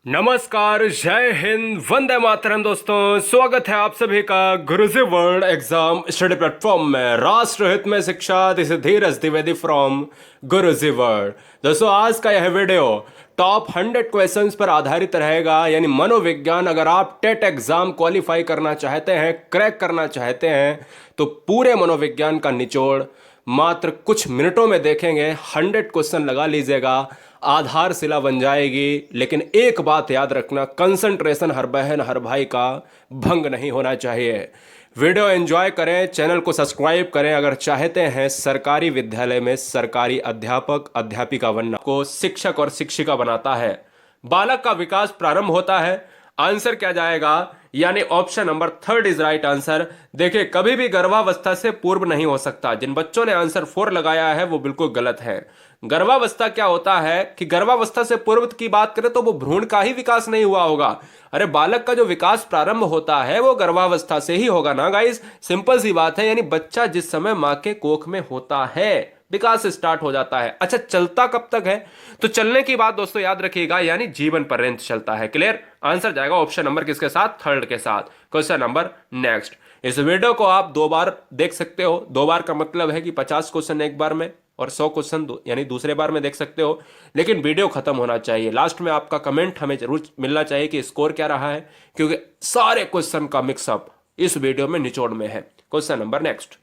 नमस्कार, जय हिंद, वंदे मातरम। दोस्तों, स्वागत है आप सभी का गुरुजी वर्ल्ड एग्जाम स्टडी प्लेटफॉर्म में। राष्ट्र हित में शिक्षा, this is Dheeraj Dwivedi from Guruji world. दोस्तों, आज का यह वीडियो टॉप 100 क्वेश्चंस पर आधारित रहेगा, यानी मनोविज्ञान। अगर आप टेट एग्जाम क्वालिफाई करना चाहते हैं, क्रैक करना चाहते हैं, तो पूरे मनोविज्ञान का निचोड़ मात्र कुछ मिनटों में देखेंगे। 100 क्वेश्चन लगा लीजिएगा, आधारशिला बन जाएगी। लेकिन एक बात याद रखना, कंसंट्रेशन हर बहन हर भाई का भंग नहीं होना चाहिए। वीडियो एंजॉय करें, चैनल को सब्सक्राइब करें। अगर चाहते हैं सरकारी विद्यालय में सरकारी अध्यापक अध्यापिका बनना, को शिक्षक और शिक्षिका बनाता है। बालक का विकास प्रारंभ होता है। आंसर क्या जाएगा, यानी option number 3 is right answer. देखिए, कभी भी गर्भावस्था से पूर्व नहीं हो सकता। जिन बच्चों ने आंसर 4 लगाया है वो बिल्कुल गलत है। गर्भावस्था क्या होता है कि गर्भावस्था से पूर्व की बात करें तो वो भ्रूण का ही विकास नहीं हुआ होगा। अरे, बालक का जो विकास प्रारंभ होता है वो गर्भावस्था से ही होगा ना गाइस। सिंपल सी बात है, यानी बच्चा जिस समय मां के कोख में होता है विकास स्टार्ट हो जाता है। अच्छा, चलता कब तक है? तो चलने की बात दोस्तों याद रखिएगा, यानी जीवन पर्यंत चलता है। क्लियर? आंसर जाएगा ऑप्शन नंबर किसके साथ? 3 के साथ। Question number next. इस वीडियो को आप 2 बार देख सकते हो। 2 बार का मतलब है कि 50 क्वेश्चन एक बार में और 100 क्वेश्चन यानी दूसरे बार में देख सकते हो। लेकिन वीडियो खत्म होना चाहिए। लास्ट में आपका कमेंट हमें जरूर मिलना चाहिए कि स्कोर क्या रहा है, क्योंकि सारे क्वेश्चन का मिक्सअप इस वीडियो में निचोड़ में है। Question number next.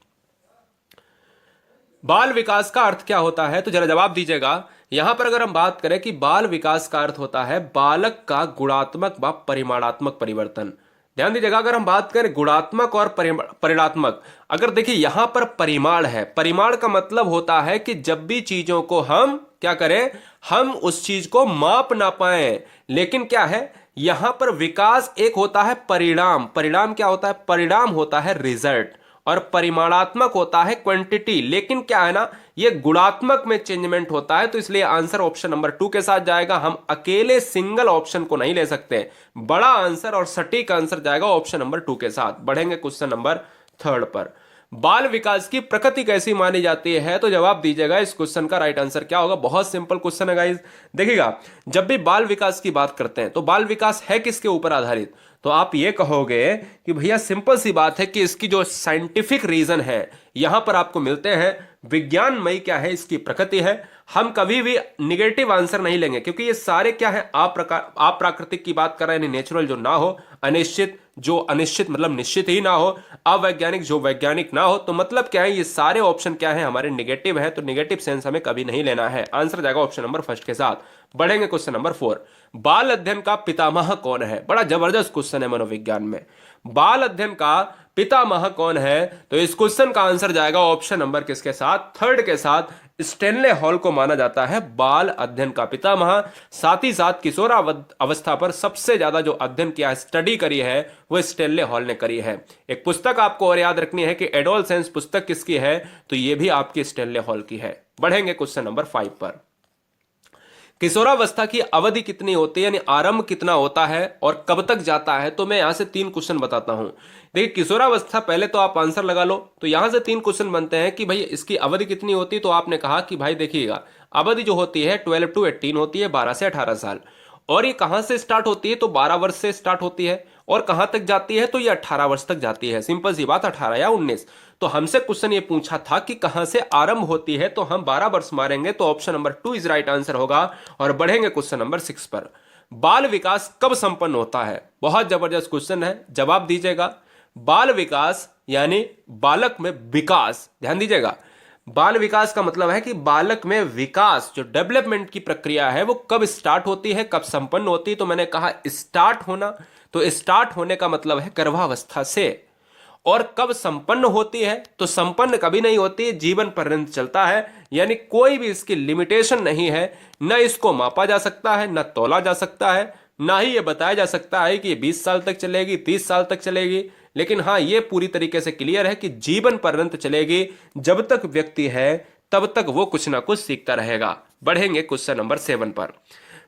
बाल विकास का अर्थ क्या होता है? तो जरा जवाब दीजिएगा। यहां पर अगर हम बात करें कि बाल विकास का अर्थ होता है बालक का गुणात्मक व परिमाणात्मक परिवर्तन। ध्यान दीजिएगा, अगर हम बात करें गुणात्मक और परिमाणात्मक, अगर देखिए यहां पर परिमाण है। परिमाण का मतलब होता है कि जब भी चीजों को हम क्या करें, हम उस चीज को माप ना पाए। लेकिन क्या है, यहां पर विकास एक होता है परिणाम। परिणाम क्या होता है? परिणाम होता है रिजल्ट। और परिमाणात्मक होता है क्वांटिटी। लेकिन क्या है ना, ये गुणात्मक में चेंजमेंट होता है। तो इसलिए आंसर ऑप्शन नंबर 2 के साथ जाएगा। हम अकेले सिंगल ऑप्शन को नहीं ले सकते। बड़ा आंसर और सटीक आंसर जाएगा ऑप्शन नंबर 2 के साथ। बढ़ेंगे क्वेश्चन नंबर 3 पर। बाल विकास की प्रकृति कैसी मानी जाती है? तो जवाब दीजिएगा, इस क्वेश्चन का राइट आंसर क्या होगा। बहुत सिंपल क्वेश्चन है गाइस। देखिएगा, जब भी बाल विकास की बात करते हैं तो बाल विकास है किसके ऊपर आधारित? तो आप ये कहोगे कि भैया सिंपल सी बात है कि इसकी जो साइंटिफिक रीजन है यहां पर आपको मिलते हैं। विज्ञानमयी क्या है, इसकी प्रकृति है। हम कभी भी निगेटिव आंसर नहीं लेंगे, क्योंकि ये सारे क्या है, अप्राकृतिक की बात कर रहे हैं। नेचुरल जो ना हो, अनिश्चित जो अनिश्चित मतलब निश्चित ही ना हो, अवैज्ञानिक जो वैज्ञानिक ना हो। तो मतलब क्या है, ये सारे ऑप्शन क्या है, हमारे निगेटिव है। तो निगेटिव सेंस हमें कभी नहीं लेना है। आंसर जाएगा ऑप्शन नंबर 1 के साथ। बढ़ेंगे क्वेश्चन नंबर 4। बाल अध्ययन का पितामह कौन है? बड़ा जबरदस्त क्वेश्चन है मनोविज्ञान में। बाल अध्ययन का पितामह कौन है? तो इस क्वेश्चन का आंसर जाएगा ऑप्शन नंबर किसके साथ? 3 के साथ। स्टेनले हॉल को माना जाता है बाल अध्ययन का पितामह। साथ ही साथ किशोरावस्था पर सबसे ज्यादा जो अध्ययन किया, स्टडी करी है, वो स्टेनले हॉल ने करी है। एक पुस्तक आपको और याद रखनी है कि एडोलसेंस पुस्तक किसकी है? तो ये भी आपकी स्टेनले हॉल की है। बढ़ेंगे क्वेश्चन नंबर 5 पर। किशोरावस्था की अवधि कितनी होती है, यानी आरंभ कितना होता है और कब तक जाता है? तो मैं यहां से 3 क्वेश्चन बताता हूं। देखिए, किशोरावस्था पहले तो आप आंसर लगा लो। तो यहां से 3 क्वेश्चन बनते हैं कि भाई इसकी अवधि कितनी होती है। तो आपने कहा कि भाई देखिएगा, अवधि जो होती है 12 to 18 होती है, 12 से 18 साल। और ये कहां से स्टार्ट होती है? तो 12 वर्ष से स्टार्ट होती है। और कहां तक जाती है? तो ये 18 वर्ष तक जाती है। सिंपल सी बात, 18 या 19। तो हमसे क्वेश्चन ये पूछा था कि कहां से आरंभ होती है, तो हम 12 वर्ष मारेंगे। तो option number 2 is right answer होगा। और बढ़ेंगे क्वेश्चन नंबर 6 पर। बाल विकास कब संपन्न होता है? बहुत जबरदस्त क्वेश्चन है, जवाब दीजिएगा। बाल विकास यानी बालक में विकास, ध्यान दीजिएगा। बाल विकास का मतलब है कि बालक में विकास, जो डेवलपमेंट की प्रक्रिया है, वो कब स्टार्ट होती है, कब संपन्न होती है? तो मैंने कहा स्टार्ट होना। तो स्टार्ट होने का मतलब है गर्भावस्था से। और कब संपन्न होती है? तो संपन्न कभी नहीं होती है, जीवन पर्यंत चलता है। यानी कोई भी इसकी लिमिटेशन नहीं है। न इसको मापा जा सकता है, न तोला जा सकता है, ना ही ये बताया जा सकता है कि ये 20 साल तक चलेगी, 30 साल तक चलेगी। लेकिन हाँ, ये पूरी तरीके से क्लियर है कि जीवन पर्यंत चलेगी। जब तक व्यक्ति है तब तक वो कुछ ना कुछ सीखता रहेगा। बढ़ेंगे क्वेश्चन नंबर 7 पर।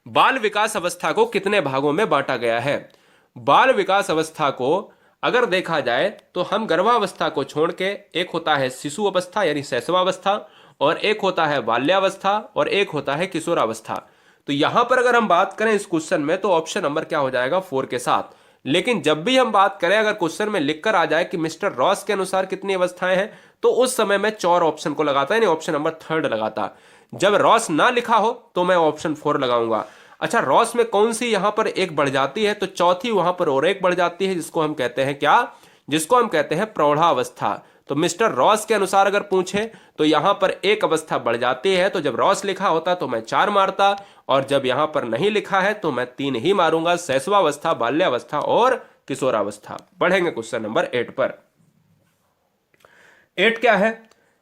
बाल विकास अवस्था को कितने भागों में बांटा गया है? बाल विकास अवस्था को अगर देखा जाए तो हम गर्भावस्था को छोड़ के, एक होता है शिशु अवस्था यानी शैशवावस्था, और एक होता है बाल्यावस्था, और एक होता है किशोरावस्था। तो यहां पर अगर हम बात करें इस क्वेश्चन में, तो ऑप्शन नंबर क्या हो जाएगा 4 के साथ। लेकिन जब भी हम बात करें, अगर क्वेश्चन में लिखकर आ जाए कि मिस्टर रॉस के अनुसार कितनी अवस्थाएं हैं, तो उस समय मैं चौर ऑप्शन को लगाता, यानी ऑप्शन नंबर 3 लगाता। जब रॉस ना लिखा हो तो मैं ऑप्शन 4 लगाऊंगा। अच्छा, रॉस में कौन सी यहां पर एक बढ़ जाती है, तो चौथी वहां पर और एक बढ़ जाती है, जिसको हम कहते हैं क्या, जिसको हम कहते हैं प्रौढ़ावस्था। तो मिस्टर रॉस के अनुसार अगर पूछे तो यहां पर एक अवस्था बढ़ जाती है, तो जब रॉस लिखा होता तो मैं 4 मारता, और जब यहां पर नहीं लिखा है तो मैं 3 ही मारूंगा, शैशवावस्था, बाल्यावस्था और किशोरावस्था। बढ़ेंगे क्वेश्चन नंबर 8 पर। 8 क्या है,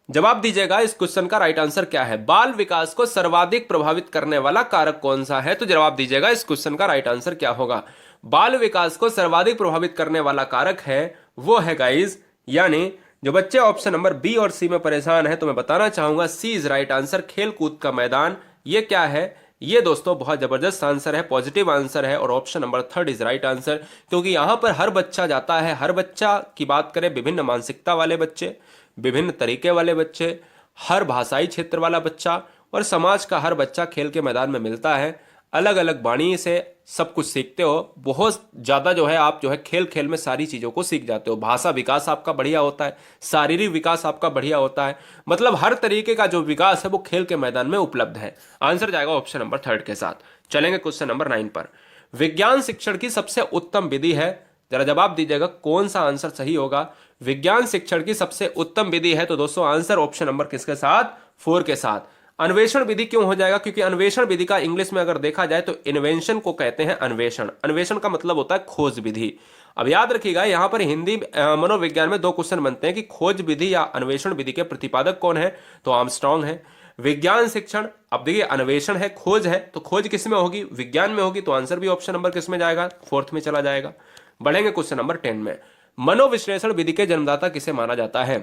जवाब दीजिएगा इस क्वेश्चन का राइट आंसर क्या है। बाल विकास को सर्वाधिक प्रभावित करने वाला कारक कौन सा है, तो जवाब दीजिएगा इस क्वेश्चन का राइट आंसर क्या होगा। बाल विकास को सर्वाधिक प्रभावित करने वाला कारक है वो है गाइज, यानी जो बच्चे ऑप्शन नंबर बी और सी में परेशान है, तो मैं बताना चाहूंगा सी इज राइट आंसर, खेल कूद का मैदान। ये क्या है, ये दोस्तों बहुत जबरदस्त आंसर है, पॉजिटिव आंसर है, और option number 3 is right answer, क्योंकि यहां पर हर बच्चा जाता है। हर बच्चा की बात करें, विभिन्न मानसिकता वाले बच्चे, विभिन्न तरीके वाले बच्चे, हर भाषाई क्षेत्र वाला बच्चा और समाज का हर बच्चा खेल के मैदान में मिलता है। अलग अलग वाणी से सब कुछ सीखते हो, बहुत ज़्यादा जो है आप जो है खेल खेल में सारी चीज़ों को सीख जाते हो। भाषा विकास आपका बढ़िया होता है, शारीरिक विकास आपका बढ़िया होता है, मतलब हर तरीके का जो विकास है वो खेल के मैदान में उपलब्ध है। आंसर जाएगा ऑप्शन नंबर 3 के साथ। चलेंगे क्वेश्चन नंबर 9 पर। विज्ञान शिक्षण की सबसे उत्तम विधि है, जरा जवाब दीजिएगा कौन सा आंसर सही होगा। विज्ञान शिक्षण की सबसे उत्तम विधि है, तो दोस्तों आंसर ऑप्शन नंबर किसके साथ, 4 के साथ। अन्वेषण विधि क्यों हो जाएगा, क्योंकि अन्वेषण विधि का इंग्लिश में अगर देखा जाए तो इन्वेंशन को कहते हैं अन्वेषण। अन्वेषण का मतलब होता है खोज विधि। अब याद रखिएगा, यहां पर हिंदी मनोविज्ञान में 2 क्वेश्चन बनते हैं कि खोज विधि या अन्वेषण विधि के प्रतिपादक कौन है, तो आर्मस्ट्रांग है। विज्ञान शिक्षण, अब देखिए अन्वेषण है, खोज है, तो खोज किस में होगी, विज्ञान में होगी, तो आंसर भी ऑप्शन नंबर किस में जाएगा, 4th में चला जाएगा। बढ़ेंगे क्वेश्चन नंबर 10 में। मनोविश्लेषण विधि के जन्मदाता किसे माना जाता है,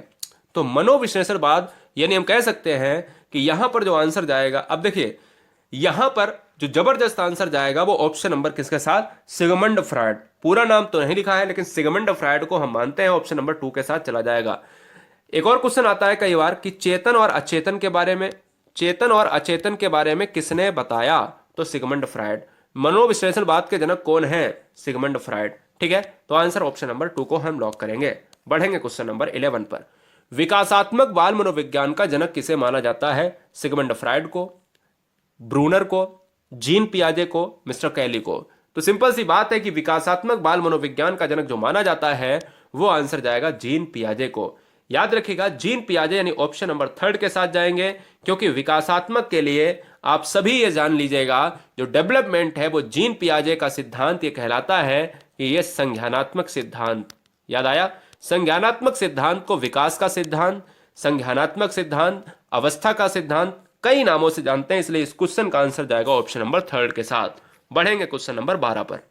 तो मनोविश्लेषण बाद यानी हम कह सकते हैं कि यहां पर जो आंसर जाएगा, अब देखिए यहां पर जो जबरदस्त आंसर जाएगा वो ऑप्शन नंबर किसके साथ, सिगमंड फ्रॉइड। पूरा नाम तो नहीं लिखा है, लेकिन सिगमंड फ्रॉइड को हम मानते हैं, ऑप्शन नंबर 2 के साथ चला जाएगा। एक और क्वेश्चन आता है कई बार कि चेतन और अचेतन के बारे में, चेतन और अचेतन के बारे में किसने बताया, तो सिगमंड फ्रॉइड। मनोविश्लेषण बाद के जनक कौन है, सिगमंड फ्रॉइड। ठीक है, तो आंसर ऑप्शन नंबर 2 को हम लॉक करेंगे। बढ़ेंगे क्वेश्चन नंबर 11 पर। विकासात्मक बाल मनोविज्ञान का जनक किसे माना जाता है, सिगमंड फ्रॉइड को, ब्रूनर को, जीन पियाजे को, मिस्टर कैली को। तो सिंपल सी बात है कि विकासात्मक बाल मनोविज्ञान का जनक जो माना जाता है वो आंसर जाएगा जीन पियाजे को। याद रखिएगा जीन पियाजे, यानी ऑप्शन नंबर 3 के साथ जाएंगे, क्योंकि विकासात्मक के लिए आप सभी ये जान लीजिएगा जो डेवलपमेंट है वो जीन पियाजे का सिद्धांत ये कहलाता है कि ये संज्ञानात्मक सिद्धांत, याद आया, संज्ञानात्मक सिद्धांत को विकास का सिद्धांत, संज्ञानात्मक सिद्धांत, अवस्था का सिद्धांत, कई नामों से जानते हैं, इसलिए इस क्वेश्चन का आंसर जाएगा ऑप्शन नंबर 3 के साथ। बढ़ेंगे क्वेश्चन नंबर 12 पर।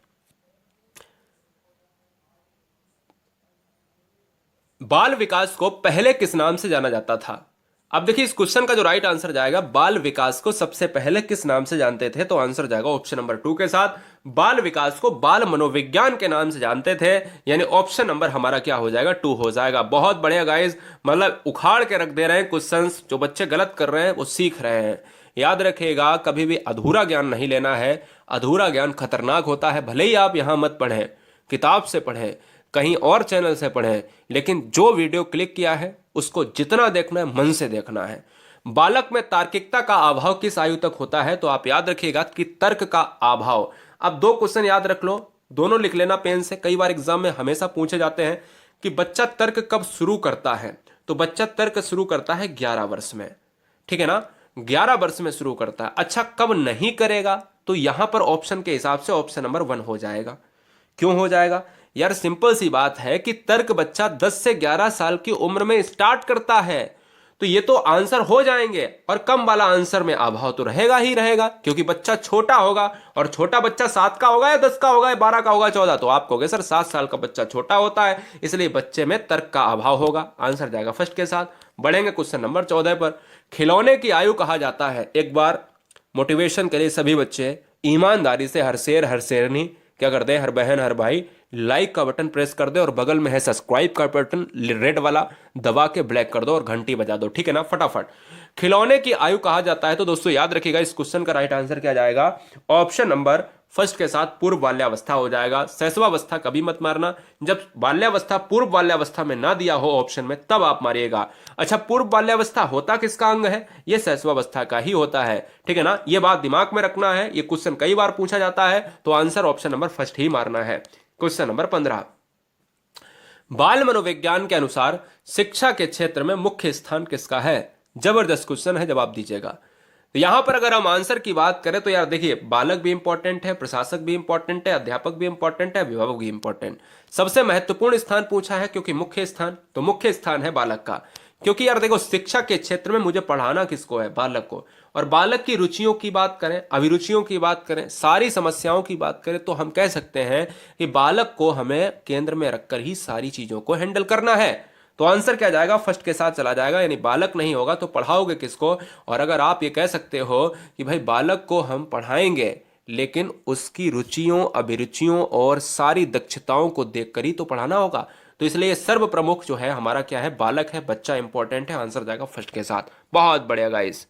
बाल विकास को पहले किस नाम से जाना जाता था। अब देखिए इस क्वेश्चन का जो राइट आंसर जाएगा, बाल विकास को सबसे पहले किस नाम से जानते थे, तो आंसर जाएगा ऑप्शन नंबर 2 के साथ। बाल विकास को बाल मनोविज्ञान के नाम से जानते थे, यानी ऑप्शन नंबर हमारा क्या हो जाएगा, 2 हो जाएगा। बहुत बढ़िया गाइस, मतलब उखाड़ के रख दे रहे हैं क्वेश्चंस, जो बच्चे गलत कर रहे हैं वो सीख रहे हैं। याद रखिएगा कभी भी अधूरा ज्ञान नहीं लेना है, अधूरा ज्ञान खतरनाक होता है। भले ही आप यहां मत पढ़ें, किताब से पढ़ें, कहीं और चैनल से पढ़ें, लेकिन जो वीडियो क्लिक किया है उसको जितना देखना है मन से देखना है। बालक में तार्किकता का अभाव किस आयु तक होता है, तो आप याद रखिएगा कि तर्क का अभाव। अब 2 क्वेश्चन याद रख लो, दोनों लिख लेना पेन से, कई बार एग्जाम में हमेशा पूछे जाते हैं कि बच्चा तर्क कब शुरू करता है, तो बच्चा तर्क शुरू करता है 11 वर्ष में, ठीक है ना, 11 वर्ष में शुरू करता है। अच्छा कब नहीं करेगा, तो यहां पर ऑप्शन के हिसाब से ऑप्शन नंबर 1 हो जाएगा। क्यों हो जाएगा यार, सिंपल सी बात है कि तर्क बच्चा 10 से 11 साल की उम्र में स्टार्ट करता है, तो ये तो आंसर हो जाएंगे, और कम वाला आंसर में अभाव तो रहेगा ही रहेगा, क्योंकि बच्चा छोटा होगा, और छोटा बच्चा 7 का होगा या 10 का होगा या 12 का होगा 14, तो आप कहोगे सर 7 साल का बच्चा छोटा होता है, इसलिए बच्चे में तर्क का अभाव होगा। आंसर जाएगा फर्स्ट के साथ। बढ़ेंगे क्वेश्चन नंबर 14 पर। खिलौने की आयु कहा जाता है, एक बार मोटिवेशन के लिए सभी बच्चे ईमानदारी से हर शेर हर शेरनी क्या कर दे, हर बहन हर भाई लाइक का बटन प्रेस कर दे, और बगल में है सब्सक्राइब का बटन रेड वाला, दबा के ब्लैक कर दो और घंटी बजा दो, ठीक है ना, फटाफट। खिलौने की आयु कहा जाता है, तो दोस्तों याद रखिएगा इस क्वेश्चन का राइट आंसर क्या जाएगा, ऑप्शन नंबर फर्स्ट के साथ पूर्व बाल्यावस्था हो जाएगा। शैशवावस्था कभी मत मारना, जब बाल्यावस्था पूर्व बाल्यावस्था में ना दिया हो ऑप्शन में तब आप मारिएगा। अच्छा, पूर्व बाल्यावस्था होता किसका अंग है, ये शैशवावस्था का ही होता है, ठीक है ना, ये बात दिमाग में रखना है, ये क्वेश्चन कई बार पूछा जाता है, तो आंसर ऑप्शन नंबर फर्स्ट ही मारना है। क्वेश्चन नंबर 15, बाल मनोविज्ञान के अनुसार शिक्षा के क्षेत्र में मुख्य स्थान किसका है। जबरदस्त क्वेश्चन है, जवाब दीजिएगा। तो यहां पर अगर हम आंसर की बात करें तो यार देखिए, बालक भी इंपॉर्टेंट है, प्रशासक भी इंपॉर्टेंट है, अध्यापक भी इंपॉर्टेंट है, अभिभावक भी इंपॉर्टेंट। सबसे महत्वपूर्ण स्थान पूछा है क्योंकि मुख्य स्थान, तो मुख्य स्थान है बालक का। क्योंकि यार देखो, शिक्षा के क्षेत्र में मुझे पढ़ाना किसको है, बालक को। और बालक की रुचियों की बात करें, अभिरुचियों की बात करें, सारी समस्याओं की बात करें, तो हम कह सकते हैं कि बालक को हमें केंद्र में रखकर ही सारी चीजों को हैंडल करना है। तो आंसर क्या जाएगा, फर्स्ट के साथ चला जाएगा, यानी बालक नहीं होगा तो पढ़ाओगे किसको। और अगर आप ये कह सकते हो कि भाई बालक को हम पढ़ाएंगे लेकिन उसकी रुचियों, अभिरुचियों और सारी दक्षताओं को देखकर ही तो पढ़ाना होगा, तो इसलिए सर्व प्रमुख जो है हमारा क्या है, बालक है, बच्चा इंपॉर्टेंट है। आंसर जाएगा फर्स्ट के साथ। बहुत बढ़िया गाइस।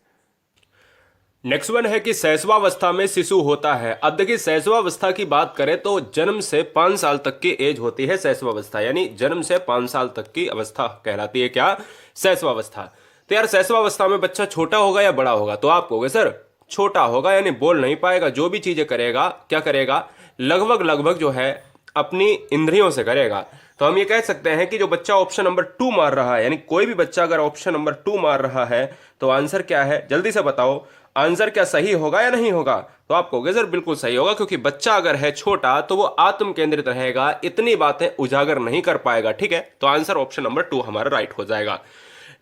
नेक्स्ट वन है कि शैशवावस्था में शिशु होता है। अब देखिए, शैशवावस्था की बात करें तो जन्म से 5 साल तक की एज होती है शैशवावस्था, यानी जन्म से 5 साल तक की अवस्था कहलाती है क्या, शैशवावस्था। तो यार शैशवावस्था में बच्चा छोटा होगा या बड़ा होगा, तो आप कहोगे सर छोटा होगा, यानी बोल नहीं पाएगा, जो भी चीजें करेगा क्या करेगा, लगभग लगभग जो है अपनी इंद्रियों से करेगा। तो हम ये कह सकते हैं कि जो बच्चा ऑप्शन नंबर 2 मार रहा है, यानी कोई भी बच्चा अगर ऑप्शन नंबर 2 मार रहा है तो आंसर क्या है, जल्दी से बताओ आंसर क्या सही होगा या नहीं होगा। तो आप कहोगे सर बिल्कुल सही होगा, क्योंकि बच्चा अगर है छोटा तो वो आत्म केंद्रित रहेगा, इतनी बातें उजागर नहीं कर पाएगा, ठीक है। तो आंसर ऑप्शन नंबर 2 हमारा राइट हो जाएगा।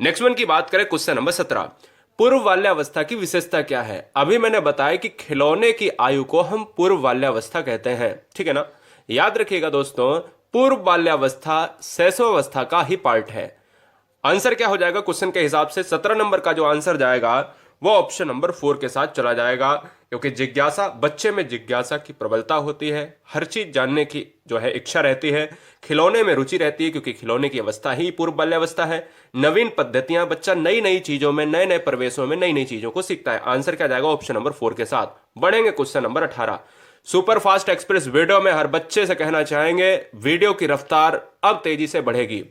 नेक्स्ट वन की बात करें, क्वेश्चन नंबर 17, पूर्व बाल्यावस्था की विशेषता क्या है। अभी मैंने बताया कि खिलौने की आयु को हम पूर्व बाल्यावस्था कहते हैं, ठीक है ना। याद रखिएगा दोस्तों, पूर्व बाल्यावस्था शैशवावस्था का ही पार्ट है। आंसर क्या हो जाएगा क्वेश्चन के हिसाब से, 17 नंबर का जो आंसर जाएगा वो ऑप्शन नंबर 4 के साथ चला जाएगा, क्योंकि जिज्ञासा, बच्चे में जिज्ञासा की प्रबलता होती है, हर चीज जानने की जो है इच्छा रहती है, खिलौने में रुचि रहती है क्योंकि खिलौने की अवस्था ही पूर्व बाल्यावस्था है, नवीन पद्धतियां, बच्चा नई नई चीजों में, नए नए प्रवेशों में नई नई चीजों को सीखता है। आंसर क्या जाएगा ऑप्शन नंबर 4 के साथ। बढ़ेंगे question number 18, super fast express video में हर बच्चे से कहना चाहेंगे वीडियो की रफ्तार अब तेजी से बढ़ेगी।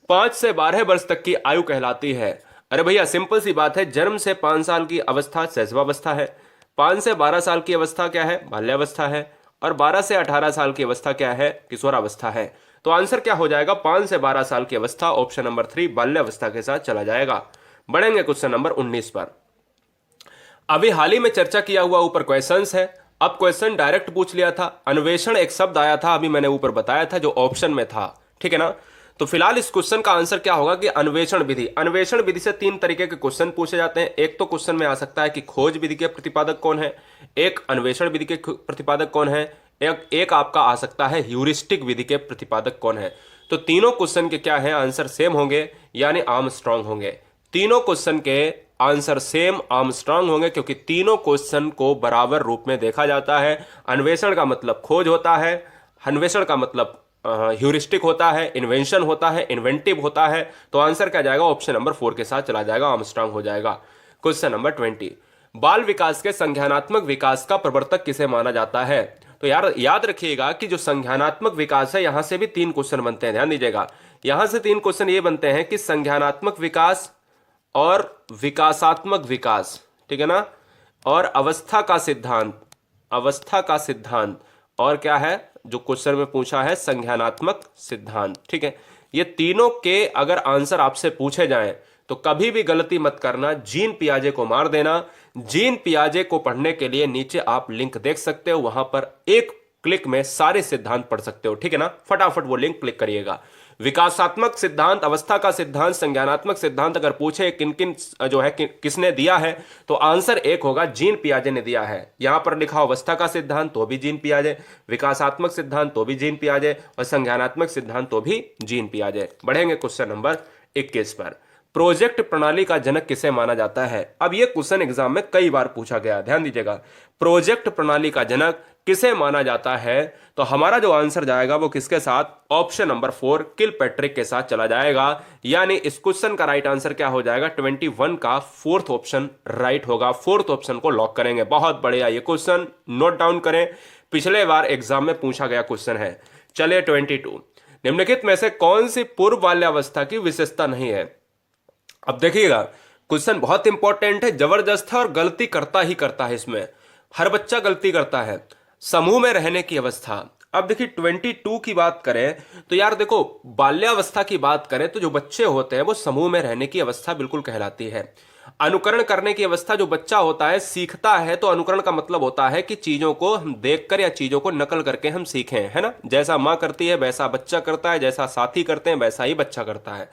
5 से 12 वर्ष तक की आयु कहलाती है। अरे भैया सिंपल सी बात है, जन्म से 5 साल की अवस्था शैशवावस्था है, 5 से 12 साल की अवस्था क्या है, बाल्यावस्था है, और 12 से 18 साल की अवस्था क्या है, किशोरावस्था है। तो आंसर क्या हो जाएगा, 5 से 12 साल की अवस्था ऑप्शन नंबर 3 बाल्यावस्था के साथ चला जाएगा। बढ़ेंगे क्वेश्चन नंबर 19 पर। अभी हाल ही में चर्चा किया हुआ ऊपर क्वेश्चंस है, अब क्वेश्चन डायरेक्ट पूछ लिया था, अन्वेषण एक शब्द आया था, अभी मैंने ऊपर बताया था जो ऑप्शन में था, ठीक है ना। तो फिलहाल इस क्वेश्चन का आंसर क्या होगा कि अन्वेषण विधि। अन्वेषण विधि से 3 तरीके के क्वेश्चन पूछे जाते हैं। एक तो क्वेश्चन में आ सकता है कि खोज विधि के प्रतिपादक कौन है, एक अन्वेषण विधि के प्रतिपादक कौन है, एक आपका आ सकता है ह्यूरिस्टिक विधि के प्रतिपादक कौन है। तो तीनों क्वेश्चन के क्या है, आंसर सेम होंगे, यानी आर्मस्ट्रांग होंगे। तीनों क्वेश्चन के आंसर सेम आर्मस्ट्रांग होंगे, क्योंकि तीनों क्वेश्चन को बराबर रूप में देखा जाता है। अन्वेषण का मतलब खोज होता है, अन्वेषण का मतलब ह्यूरिस्टिक होता है, इन्वेंशन होता है, इन्वेंटिव होता है। तो आंसर क्या जाएगा, ऑप्शन नंबर 4 के साथ चला जाएगा, आर्मस्ट्रांग हो जाएगा। क्वेश्चन नंबर 20, बाल विकास के संज्ञानात्मक विकास का प्रवर्तक किसे माना जाता है। तो यार याद रखिएगा कि जो संज्ञानात्मक विकास है, यहां से भी 3 क्वेश्चन बनते हैं, ध्यान दीजिएगा। यहां से 3 क्वेश्चन ये बनते हैं कि संज्ञानात्मक विकास और विकासात्मक विकास, ठीक है ना, और अवस्था का सिद्धांत, अवस्था का सिद्धांत, और क्या है जो क्वेश्चन में पूछा है, संज्ञानात्मक सिद्धांत, ठीक है। ये तीनों के अगर आंसर आपसे पूछे जाएं तो कभी भी गलती मत करना, जीन पियाजे को मार देना। जीन पियाजे को पढ़ने के लिए नीचे आप लिंक देख सकते हो, वहां पर एक क्लिक में सारे सिद्धांत पढ़ सकते हो, ठीक है ना। फटाफट वो लिंक क्लिक करिएगा। विकासात्मक सिद्धांत, अवस्था का सिद्धांत, संज्ञानात्मक सिद्धांत अगर पूछे किन किन जो है किसने दिया है, तो आंसर एक होगा जीन पियाजे ने दिया है। यहां पर लिखा अवस्था का सिद्धांत तो भी जीन पियाजे, विकासात्मक सिद्धांत तो भी जीन पियाजे, और संज्ञानात्मक सिद्धांत तो भी जीन पियाजे। बढ़ेंगे क्वेश्चन नंबर 21 पर। प्रोजेक्ट प्रणाली का जनक किसे माना जाता है। अब यह क्वेश्चन एग्जाम में कई बार पूछा गया, ध्यान दीजिएगा। प्रोजेक्ट प्रणाली का जनक किसे माना जाता है, तो हमारा जो आंसर जाएगा वो किसके साथ, ऑप्शन नंबर 4 किलपैट्रिक के साथ चला जाएगा। यानी इस क्वेश्चन का राइट आंसर क्या हो जाएगा, 21 का फोर्थ ऑप्शन राइट होगा। फोर्थ ऑप्शन को लॉक करेंगे। बहुत बढ़िया, ये क्वेश्चन नोट डाउन करें, पिछले बार एग्जाम में पूछा गया क्वेश्चन है। चलिए 22, निम्नलिखित में से कौन सी पूर्व बाल्यावस्था की विशेषता नहीं है। अब देखिएगा, क्वेश्चन बहुत इंपॉर्टेंट है, जबरदस्त है और गलती करता ही करता है। इसमें हर बच्चा गलती करता है। समूह में रहने की अवस्था। अब देखिए 22 की बात करें तो यार देखो, बाल्यावस्था की बात करें तो जो बच्चे होते हैं वो समूह में रहने की अवस्था बिल्कुल कहलाती है। अनुकरण करने की अवस्था, जो बच्चा होता है सीखता है, तो अनुकरण का मतलब होता है कि चीजों को हम देखकर या चीजों को नकल करके हम सीखें, है ना। जैसा माँ करती है वैसा बच्चा करता है, जैसा साथी करते हैं वैसा ही बच्चा करता है।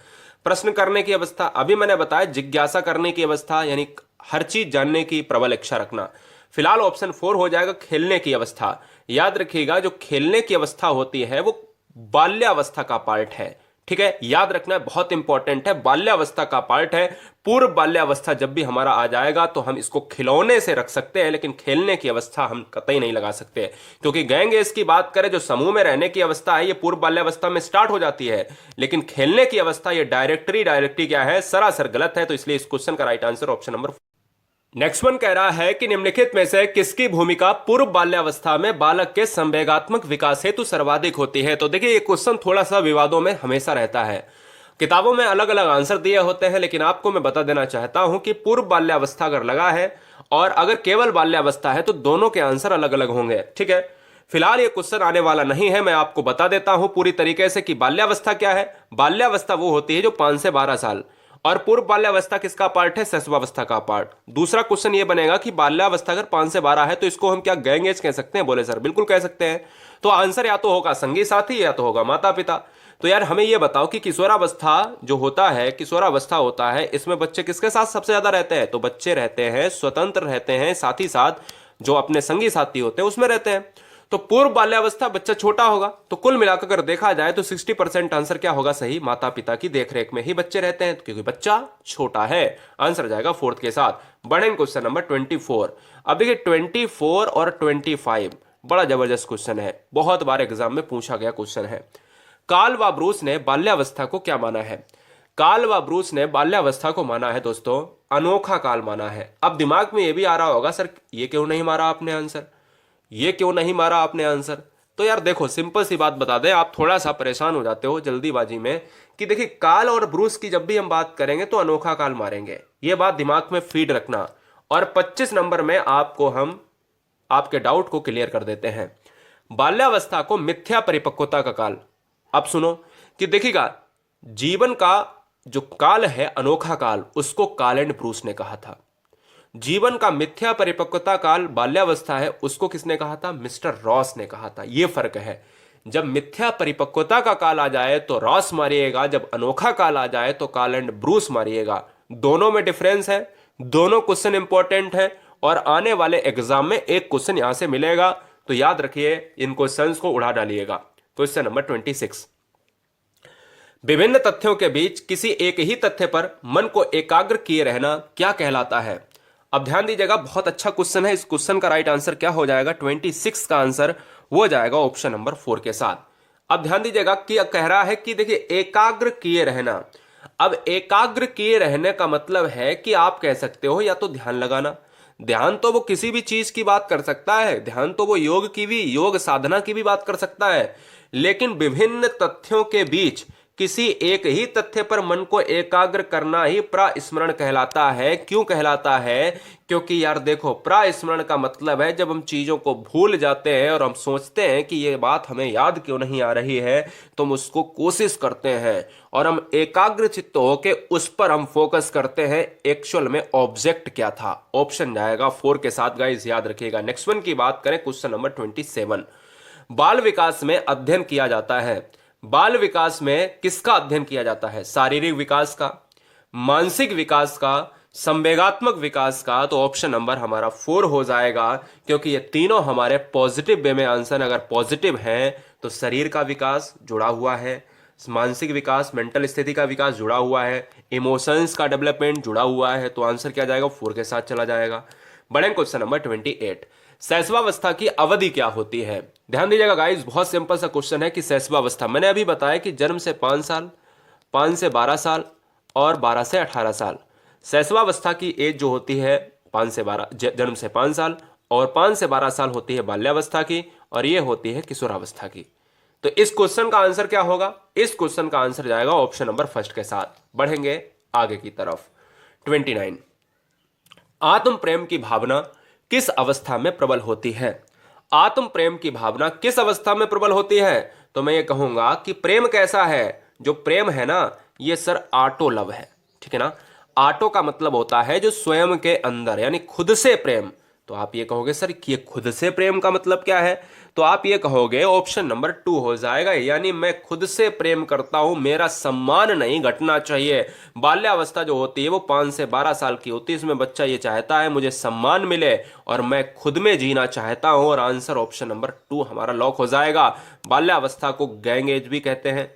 प्रश्न करने की अवस्था, अभी मैंने बताया जिज्ञासा करने की अवस्था, यानी हर चीज जानने की प्रबल इच्छा रखना। फिलहाल ऑप्शन 4 हो जाएगा खेलने की अवस्था। याद रखिएगा, जो खेलने की अवस्था होती है वो बाल्यावस्था का पार्ट है। ठीक है, याद रखना है, बहुत इंपॉर्टेंट है, बाल्यावस्था का पार्ट है। पूर्व बाल्यावस्था जब भी हमारा आ जाएगा तो हम इसको खिलौने से रख सकते हैं, लेकिन खेलने की अवस्था हम कतई नहीं लगा सकते, क्योंकि गैंग एज की बात करें, जो समूह में रहने की अवस्था है ये पूर्व बाल्यावस्था में स्टार्ट हो जाती है, लेकिन खेलने की अवस्था ये डायरेक्टली क्या है, सरासर गलत है। तो इसलिए इस क्वेश्चन का right answer option number. Next one कह रहा है कि निम्नलिखित में से किसकी भूमिका पूर्व बाल्यावस्था में बालक के संवेगात्मक विकास हेतु सर्वाधिक होती है। तो देखिए, ये क्वेश्चन थोड़ा सा विवादों में हमेशा रहता है। किताबों में अलग अलग आंसर दिए होते हैं, लेकिन आपको मैं बता देना चाहता हूं कि पूर्व बाल्यावस्था अगर लगा है और अगर केवल बाल्यावस्था है तो दोनों के आंसर अलग अलग होंगे। ठीक है, फिलहाल ये क्वेश्चन आने वाला नहीं है, मैं आपको बता देता हूं पूरी तरीके से कि बाल्यावस्था क्या है। बाल्यावस्था वो होती है जो 5 से 12 साल, और पूर्व बाल्यावस्था किसका पार्ट है, शैशवावस्था का पार्ट। दूसरा क्वेश्चन ये बनेगा कि बाल्यावस्था अगर 5 से 12 है तो इसको हम क्या गैंग एज कह सकते हैं। बोले सर बिल्कुल कह सकते हैं। तो आंसर या तो होगा संगी साथी या तो होगा माता पिता। तो यार हमें ये बताओ कि किशोरावस्था जो होता है, किशोरावस्था होता है, इसमें बच्चे किसके साथ सबसे ज्यादा रहते हैं, तो बच्चे रहते हैं स्वतंत्र रहते हैं, साथ ही साथ जो अपने संगी साथी होते हैं उसमें रहते हैं। तो पूर्व बाल्यावस्था बच्चा छोटा होगा, तो कुल मिलाकर अगर देखा जाए तो 60% आंसर क्या होगा सही, माता पिता की देखरेख में ही बच्चे रहते हैं, क्योंकि बच्चा छोटा है। आंसर जाएगा फोर्थ के साथ। बढ़ेंगे क्वेश्चन नंबर 24। अब देखिए 24 और 25 बड़ा जबरदस्त क्वेश्चन है, बहुत बार एग्जाम में पूछा गया क्वेश्चन है। कार्ल व ब्रूस ने बाल्यावस्था को क्या माना है। कार्ल व ब्रूस ने बाल्यावस्था को माना है दोस्तों अनोखा काल माना है। अब दिमाग में यह भी आ रहा होगा, सर ये क्यों नहीं मारा आपने आंसर, ये क्यों नहीं मारा आपने आंसर। तो यार देखो, सिंपल सी बात बता दें, आप थोड़ा सा परेशान हो जाते हो जल्दीबाजी में कि देखिए काल और ब्रूस की जब भी हम बात करेंगे तो अनोखा काल मारेंगे, ये बात दिमाग में फीड रखना। और 25 नंबर में आपको हम आपके डाउट को क्लियर कर देते हैं। बाल्यावस्था को मिथ्या परिपक्वता का काल। अब सुनो कि देखिएगा, जीवन का जो काल है अनोखा काल, उसको कार्ल एंड ब्रूस ने कहा था। जीवन का मिथ्या परिपक्वता काल बाल्यावस्था है, उसको किसने कहा था, मिस्टर रॉस ने कहा था। यह फर्क है, जब मिथ्या परिपक्वता का काल आ जाए तो रॉस मारिएगा, जब अनोखा काल आ जाए तो कार्ल एंड ब्रूस मारिएगा। दोनों में डिफरेंस है, दोनों क्वेश्चन इंपॉर्टेंट है, और आने वाले एग्जाम में एक क्वेश्चन यहां से मिलेगा, तो याद रखिए इन क्वेश्चंस को उड़ा डालिएगा। Question number 26। विभिन्न तथ्यों के बीच किसी एक ही तथ्य पर मन को एकाग्र किए रहना क्या कहलाता है। अब ध्यान दीजिएगा, बहुत अच्छा क्वेश्चन है। इस क्वेश्चन का राइट आंसर क्या हो जाएगा, 26 का आंसर वो जाएगा ऑप्शन नंबर 4 के साथ। अब ध्यान दीजिएगा कि कह रहा है कि देखिए एकाग्र किए रहना। अब एकाग्र किए रहने का मतलब है कि आप कह सकते हो या तो ध्यान लगाना, ध्यान तो वो किसी भी चीज की बात कर सकता है, ध्यान तो वो योग की भी, योग साधना की भी बात कर सकता है, लेकिन विभिन्न तथ्यों के बीच किसी एक ही तथ्य पर मन को एकाग्र करना ही प्रस्मरण कहलाता है। क्यों कहलाता है, क्योंकि यार देखो, प्रस्मरण का मतलब है जब हम चीजों को भूल जाते हैं और हम सोचते हैं कि ये बात हमें याद क्यों नहीं आ रही है, तो हम उसको कोशिश करते हैं और हम एकाग्र चित्त होके उस पर हम फोकस करते हैं, एक्चुअल में ऑब्जेक्ट क्या था। ऑप्शन जाएगा 4 के साथ गाइस, याद रखिएगा। नेक्स्ट वन की बात करें, क्वेश्चन नंबर 27। बाल विकास में अध्ययन किया जाता है। बाल विकास में किसका अध्ययन किया जाता है, शारीरिक विकास का, मानसिक विकास का, संवेगात्मक विकास का। तो ऑप्शन नंबर हमारा 4 हो जाएगा, क्योंकि ये तीनों हमारे पॉजिटिव वे में आंसर अगर पॉजिटिव हैं तो शरीर का विकास जुड़ा हुआ है, मानसिक विकास मेंटल स्थिति का विकास जुड़ा हुआ है, इमोशंस का डेवलपमेंट जुड़ा हुआ है। तो आंसर क्या जाएगा, 4 के साथ चला जाएगा। बढ़ेंगे क्वेश्चन नंबर 28। शैशवावस्था की अवधि क्या होती है? ध्यान दीजिएगा गाइस, बहुत सिंपल सा क्वेश्चन है कि शैशवावस्था, मैंने अभी बताया कि जन्म से 5 साल, 5 से 12 साल और 12 से 18 साल। शैशवावस्था की एज जो होती है 5 से 12, जन्म से 5 साल और 5 से 12 साल होती है बाल्यावस्था की, और ये होती है किशोरावस्था की। तो इस क्वेश्चन का आंसर क्या होगा? इस क्वेश्चन का आंसर जाएगा ऑप्शन नंबर फर्स्ट के साथ। बढ़ेंगे आगे की तरफ। 29, आत्म प्रेम की भावना किस अवस्था में प्रबल होती है? आत्म प्रेम की भावना किस अवस्था में प्रबल होती है? तो मैं ये कहूंगा कि प्रेम कैसा है, जो प्रेम है ना, ये सर ऑटो लव है, ठीक है ना। ऑटो का मतलब होता है जो स्वयं के अंदर, यानी खुद से प्रेम। तो आप ये कहोगे सर कि ये खुद से प्रेम का मतलब क्या है? तो आप ये कहोगे ऑप्शन नंबर 2 हो जाएगा, यानी मैं खुद से प्रेम करता हूं, मेरा सम्मान नहीं घटना चाहिए। बाल्यावस्था जो होती है वो 5 से 12 साल की होती है, इसमें बच्चा ये चाहता है मुझे सम्मान मिले और मैं खुद में जीना चाहता हूं, और आंसर ऑप्शन नंबर 2 हमारा लॉक हो जाएगा। बाल्यावस्था को गैंग एज भी कहते हैं,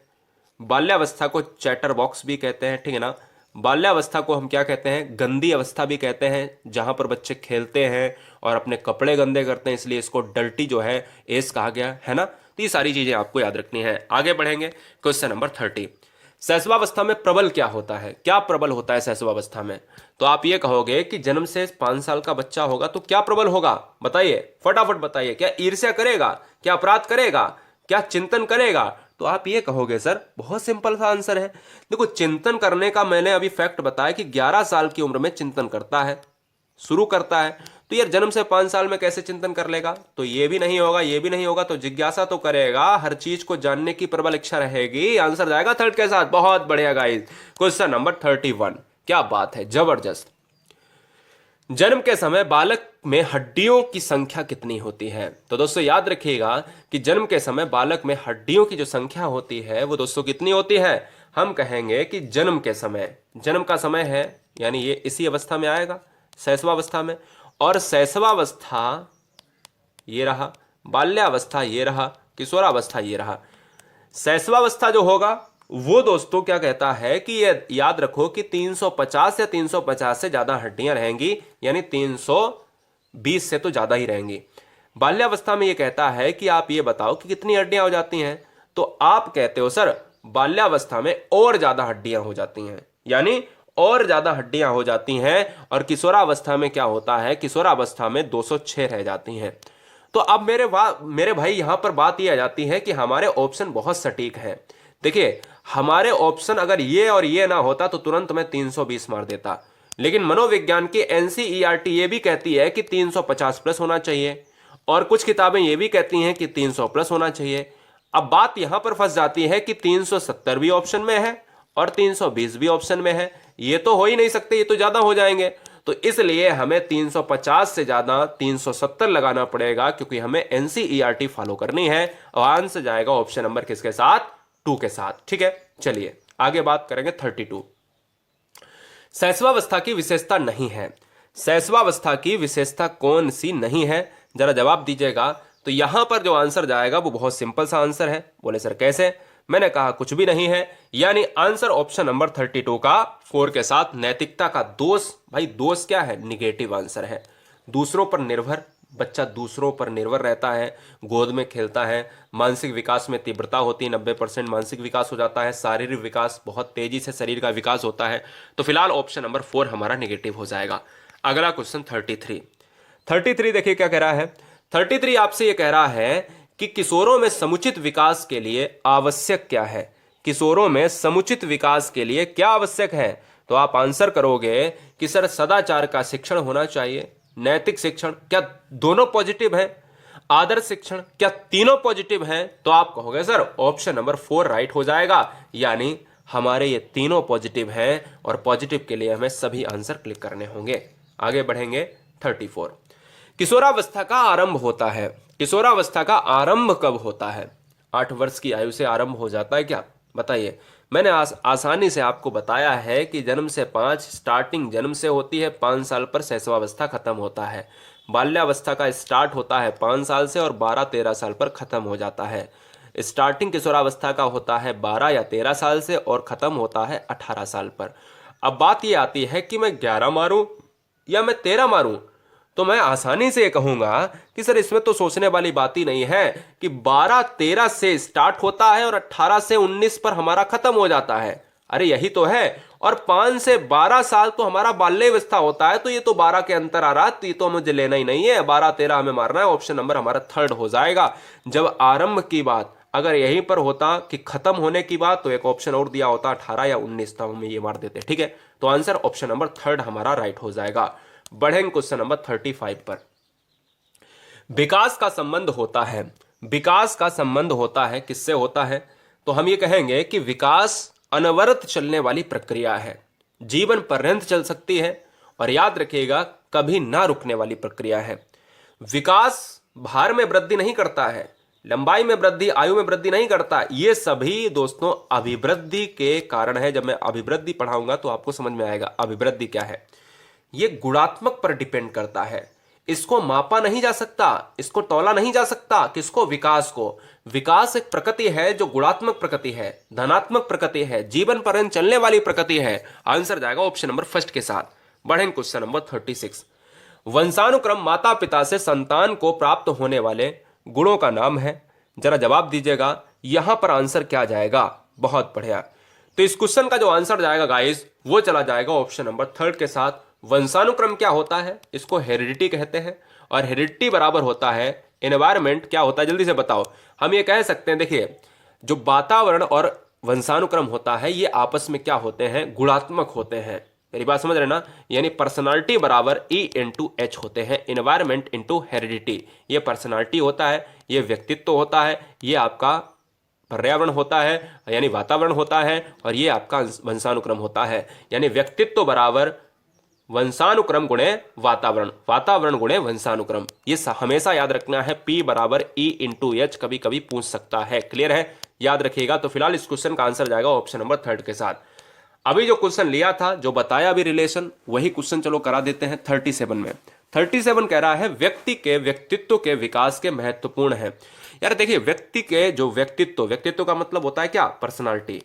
बाल्यावस्था को चैटर बॉक्स भी कहते हैं, ठीक है ना। बाल्यावस्था को हम क्या कहते हैं? गंदी अवस्था भी कहते हैं, जहां पर बच्चे खेलते हैं और अपने कपड़े गंदे करते हैं, इसलिए इसको डर्टी जो है एज कहा गया है ना। तो ये सारी चीजें आपको याद रखनी है। आगे बढ़ेंगे, क्वेश्चन नंबर 30, शैशवावस्था में प्रबल क्या होता है? क्या प्रबल होता है शैशवावस्था में? तो आप ये कहोगे कि जन्म से 5 साल का बच्चा होगा तो क्या प्रबल होगा? बताइए, फटाफट बताइए। क्या ईर्ष्या करेगा? क्या अपराध करेगा? क्या चिंतन करेगा? तो आप ये कहोगे सर बहुत सिंपल सा आंसर है। देखो, चिंतन करने का मैंने अभी फैक्ट बताया कि 11 साल की उम्र में चिंतन करता है, शुरू करता है। तो यार जन्म से 5 साल में कैसे चिंतन कर लेगा? तो ये भी नहीं होगा, ये भी नहीं होगा, तो जिज्ञासा तो करेगा, हर चीज को जानने की प्रबल इच्छा रहेगी। आंसर जाएगा थर्ड के साथ। बहुत बढ़िया गाइस। क्वेश्चन नंबर 31, क्या बात है, जबरदस्त। जन्म के समय बालक में हड्डियों की संख्या कितनी होती है? तो दोस्तों याद रखिएगा कि जन्म के समय बालक में हड्डियों की जो संख्या होती है वो दोस्तों कितनी होती है? हम कहेंगे कि जन्म के समय, जन्म का समय है, यानी ये इसी अवस्था में आएगा, शैशवावस्था में। और शैशवावस्था ये रहा, बाल्यावस्था ये रहा, किशोरावस्था ये रहा। शैशवावस्था जो होगा वो दोस्तों क्या कहता है कि ये याद रखो कि 350 या 350 से ज्यादा हड्डियां रहेंगी, यानी 320 से तो ज्यादा ही रहेंगी। बाल्यावस्था में ये कहता है कि आप ये बताओ कि कितनी हड्डियां हो जाती हैं। तो आप कहते हो सर बाल्यावस्था में और ज्यादा हड्डियां हो जाती हैं, यानी और ज्यादा हड्डियां हो जाती हैं। और किशोरावस्था में क्या होता है? किशोरावस्था में 206 रह जाती हैं। तो अब मेरे भाई यहां पर बात यह आ जाती है कि हमारे ऑप्शन बहुत सटीक हैं। देखिए, हमारे ऑप्शन अगर ये और ये ना होता तो तुरंत मैं 320 मार देता, लेकिन मनोविज्ञान की एनसीईआरटी ये भी कहती है कि 350 प्लस होना चाहिए, और कुछ किताबें ये भी कहती हैं कि 300 प्लस होना चाहिए। अब बात यहां पर फंस जाती है कि 370 भी ऑप्शन में है और 320 भी ऑप्शन में है। ये तो हो ही नहीं सकते, ये तो ज्यादा हो जाएंगे। तो इसलिए हमें 350 से ज्यादा 370 लगाना पड़ेगा, क्योंकि हमें एनसीईआरटी फॉलो करनी है। और आंसर जाएगा ऑप्शन नंबर किसके साथ? 2 के साथ। ठीक है, चलिए आगे बात करेंगे 32, शैशवावस्था की विशेषता नहीं है। शैशवावस्था की विशेषता कौन सी नहीं है? जरा जवाब दीजिएगा। तो यहां पर जो आंसर जाएगा वो बहुत सिंपल सा आंसर है। बोले सर कैसे? मैंने कहा कुछ भी नहीं है, यानी आंसर ऑप्शन नंबर 32 का 4 के साथ, नैतिकता का दोष। भाई दोष क्या है? निगेटिव आंसर है। दूसरों पर निर्भर, बच्चा दूसरों पर निर्भर रहता है, गोद में खेलता है, मानसिक विकास में तीव्रता होती है, 90% मानसिक विकास हो जाता है, शारीरिक विकास बहुत तेजी से शरीर का विकास होता है। तो फिलहाल ऑप्शन नंबर 4 हमारा नेगेटिव हो जाएगा। अगला क्वेश्चन 33 देखिए क्या कह रहा है। 33 आपसे यह कह रहा है कि किशोरों में समुचित विकास के लिए आवश्यक क्या है? किशोरों में समुचित विकास के लिए क्या आवश्यक है? तो आप आंसर करोगे कि सर सदाचार का शिक्षण होना चाहिए, नैतिक शिक्षण, क्या दोनों पॉजिटिव है? आदर्श शिक्षण, क्या तीनों पॉजिटिव हैं? तो आप कहोगे सर ऑप्शन नंबर 4 राइट हो जाएगा, यानी हमारे ये तीनों पॉजिटिव हैं और पॉजिटिव के लिए हमें सभी आंसर क्लिक करने होंगे। आगे बढ़ेंगे 34, किशोरावस्था का आरंभ होता है। किशोरावस्था का आरंभ कब होता है? 8 वर्ष की आयु से आरंभ हो जाता है क्या? बताइए। मैंने आसानी से आपको बताया है कि जन्म से 5 स्टार्टिंग जन्म से होती है, 5 साल पर शैशवावस्था खत्म होता है। बाल्यावस्था का स्टार्ट होता है 5 साल से और 12-13 साल पर खत्म हो जाता है। स्टार्टिंग किशोरावस्था का होता है 12 या 13 साल से और खत्म होता है 18 साल पर। अब बात ये आती है कि मैं 11 मारूं या मैं 13 मारूं। तो मैं आसानी से ये कहूंगा कि सर इसमें तो सोचने वाली बात ही नहीं है कि 12-13 से स्टार्ट होता है और 18 से 19 पर हमारा खत्म हो जाता है। अरे यही तो है। और 5 से 12 साल तो हमारा बाल्यावस्था होता है, तो ये तो 12 के अंतर आ रहा है, तो ये तो मुझे लेना ही नहीं है। 12-13 हमें मारना है। ऑप्शन नंबर हमारा थर्ड हो जाएगा। जब आरंभ की बात अगर यहीं पर होता कि खत्म होने की बात, तो एक ऑप्शन और दिया होता 18 या 19, तब हमें ये मार देते। ठीक है, तो आंसर ऑप्शन नंबर थर्ड हमारा राइट हो जाएगा। बढ़ेंगे क्वेश्चन नंबर 35 पर। विकास का संबंध होता है, विकास का संबंध होता है किससे होता है? तो हम ये कहेंगे कि विकास अनवरत चलने वाली प्रक्रिया है, जीवन पर्यंत चल सकती है, और याद रखिएगा कभी ना रुकने वाली प्रक्रिया है। विकास भार में वृद्धि नहीं करता है, लंबाई में वृद्धि, आयु में वृद्धि नहीं करता। ये सभी दोस्तों अभिवृद्धि के कारण है। जब मैं अभिवृद्धि पढ़ाऊंगा तो आपको समझ में आएगा अभिवृद्धि क्या है। ये गुणात्मक पर डिपेंड करता है, इसको मापा नहीं जा सकता, इसको तौला नहीं जा सकता। किसको? विकास को। विकास एक प्रकृति है जो गुणात्मक प्रकृति है, धनात्मक प्रकृति है, जीवन पर्यंत चलने वाली प्रकृति है। आंसर जाएगा ऑप्शन नंबर फर्स्ट के साथ। बढ़ेंगे क्वेश्चन नंबर 36। वंशानुक्रम माता पिता से संतान को प्राप्त होने वाले गुणों का नाम है। जरा जवाब दीजिएगा यहां पर आंसर क्या जाएगा। बहुत बढ़िया। तो इस क्वेश्चन का जो आंसर जाएगा गाइस, वो चला जाएगा ऑप्शन नंबर थर्ड के साथ। वंशानुक्रम क्या होता है? इसको हेरिडिटी कहते हैं, और हेरिडिटी बराबर होता है एनवायरमेंट। क्या होता है जल्दी से बताओ। हम ये कह सकते हैं, देखिए जो वातावरण और वंशानुक्रम होता है ये आपस में क्या होते हैं? गुणात्मक होते हैं। मेरी बात समझ रहे ना? यानी पर्सनालिटी बराबर E/H होते हैं, एनवायरमेंट इंटू हेरिडिटी। ये पर्सनालिटी होता है, ये व्यक्तित्व होता है, ये आपका पर्यावरण होता है यानी वातावरण होता है, और ये आपका वंशानुक्रम होता है। यानी व्यक्तित्व बराबर वंशानुक्रम गुणे वातावरण, वातावरण गुणे वंशानुक्रम। ये हमेशा याद रखना है। P बराबर E/H कभी कभी पूछ सकता है। क्लियर है? याद रखिएगा। तो फिलहाल इस क्वेश्चन का आंसर जाएगा ऑप्शन नंबर थर्ड के साथ। अभी जो क्वेश्चन लिया था, जो बताया अभी रिलेशन, वही क्वेश्चन चलो करा देते हैं 37 में। 37 कह रहा है व्यक्ति के व्यक्तित्व के विकास के महत्वपूर्ण है। यार देखिए, व्यक्ति के जो व्यक्तित्व का मतलब होता है क्या? पर्सनालिटी।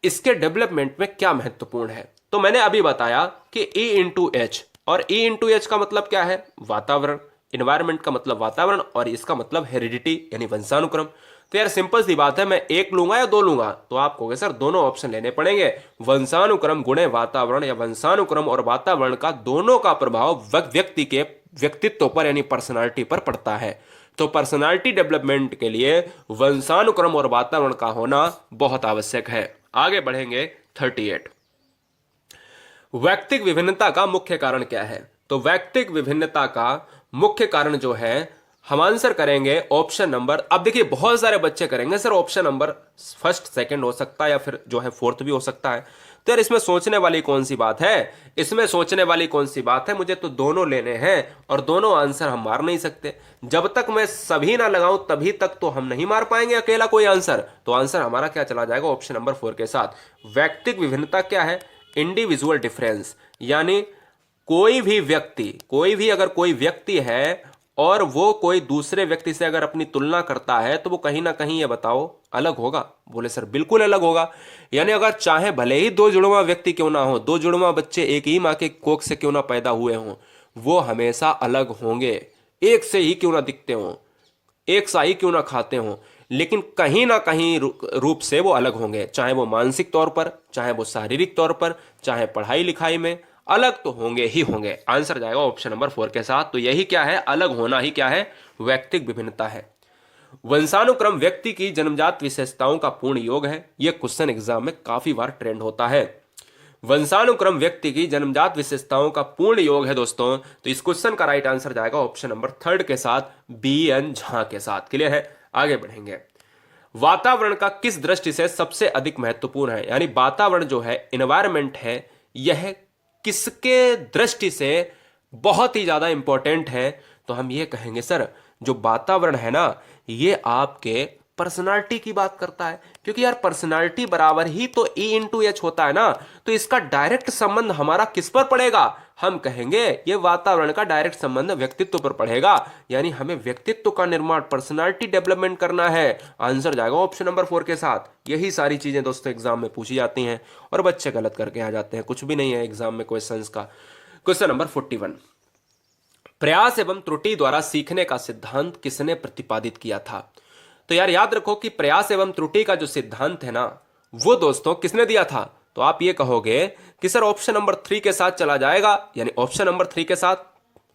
इसके डेवलपमेंट में क्या महत्वपूर्ण है? तो मैंने अभी बताया कि E/H, और E/H का मतलब क्या है? वातावरण। एनवायरमेंट का मतलब वातावरण, और इसका मतलब हेरिडिटी यानी वंशानुक्रम। तो यार सिंपल सी बात है, मैं एक लूंगा या दो लूंगा? तो आप कहोगे सर दोनों ऑप्शन लेने पड़ेंगे। वंशानुक्रम गुणे वातावरण, या वंशानुक्रम और वातावरण का दोनों का प्रभाव व्यक्ति के व्यक्तित्व पर यानी पर्सनालिटी पर पड़ता है। तो पर्सनालिटी डेवलपमेंट के लिए वंशानुक्रम और वातावरण का होना बहुत आवश्यक है। आगे बढ़ेंगे 38। वैयक्तिक विभिन्नता का मुख्य कारण क्या है? तो वैयक्तिक विभिन्नता का मुख्य कारण जो है, हम आंसर करेंगे ऑप्शन नंबर, अब देखिए बहुत सारे बच्चे करेंगे sir option number first second हो सकता है, या फिर जो है फोर्थ भी हो सकता है। तो यार इसमें सोचने वाली कौन सी बात है? इसमें सोचने वाली कौन सी बात है? मुझे तो दोनों लेने हैं, और दोनों आंसर हम मार नहीं सकते। जब तक मैं सभी ना लगाऊं तभी तक तो हम नहीं मार पाएंगे अकेला कोई आंसर। तो आंसर हमारा क्या चला जाएगा? ऑप्शन नंबर 4 के साथ। वैयक्तिक विभिन्नता क्या है? Individual difference. यानी कोई भी अगर कोई व्यक्ति है और वो कोई दूसरे व्यक्ति से अगर अपनी तुलना करता है, तो वो कहीं ना कहीं ये बताओ अलग होगा। बोले सर बिल्कुल अलग होगा। यानी अगर चाहे भले ही दो जुड़वा व्यक्ति क्यों ना हो, दो जुड़वा बच्चे एक ही माँ के कोख से क्यों ना पैदा हुए हों, वो हमेशा अलग होंगे। एक से ही क्यों ना दिखते हों, एक सा ही क्यों ना खाते हों, लेकिन कहीं ना कहीं रूप से वो अलग होंगे। चाहे वो मानसिक तौर पर, चाहे वो शारीरिक तौर पर, चाहे पढ़ाई लिखाई में, अलग तो होंगे ही होंगे। आंसर जाएगा ऑप्शन नंबर 4 के साथ। तो यही क्या है? अलग होना ही क्या है? वैयक्तिक विभिन्नता है। वंशानुक्रम व्यक्ति की जन्मजात विशेषताओं का पूर्ण योग है। यह क्वेश्चन एग्जाम में काफी बार ट्रेंड होता है। वंशानुक्रम व्यक्ति की जन्मजात विशेषताओं का पूर्ण योग है दोस्तों। तो इस क्वेश्चन का राइट आंसर जाएगा ऑप्शन नंबर 3 के साथ, BN झा के साथ। क्लियर है? आगे बढ़ेंगे। वातावरण का किस दृष्टि से सबसे अधिक महत्वपूर्ण है? यानी वातावरण जो है, एनवायरमेंट है, यह किसके दृष्टि से बहुत ही ज्यादा इंपॉर्टेंट है? तो हम ये कहेंगे सर जो वातावरण है ना, ये आपके पर्सनालिटी की बात करता है। क्योंकि यार पर्सनालिटी बराबर ही तो E/H होता है ना। तो इसका डायरेक्ट संबंध हमारा किस पर पड़ेगा? हम कहेंगे ये वातावरण का डायरेक्ट संबंध व्यक्तित्व पर पड़ेगा। यानी हमें व्यक्तित्व का निर्माण, पर्सनालिटी डेवलपमेंट करना है। आंसर जाएगा ऑप्शन नंबर 4 के साथ। यही सारी चीजें दोस्तों एग्जाम में पूछी जाती हैं और बच्चे गलत करके आ जाते हैं। कुछ भी नहीं है एग्जाम में क्वेश्चंस का। Question number 41। प्रयास एवं त्रुटि द्वारा सीखने का सिद्धांत किसने प्रतिपादित किया था? तो यार याद रखो कि प्रयास एवं त्रुटि का जो सिद्धांत है ना, वो दोस्तों किसने दिया था? तो आप ये कहोगे कि सर ऑप्शन नंबर 3 के साथ चला जाएगा, यानी ऑप्शन नंबर 3 के साथ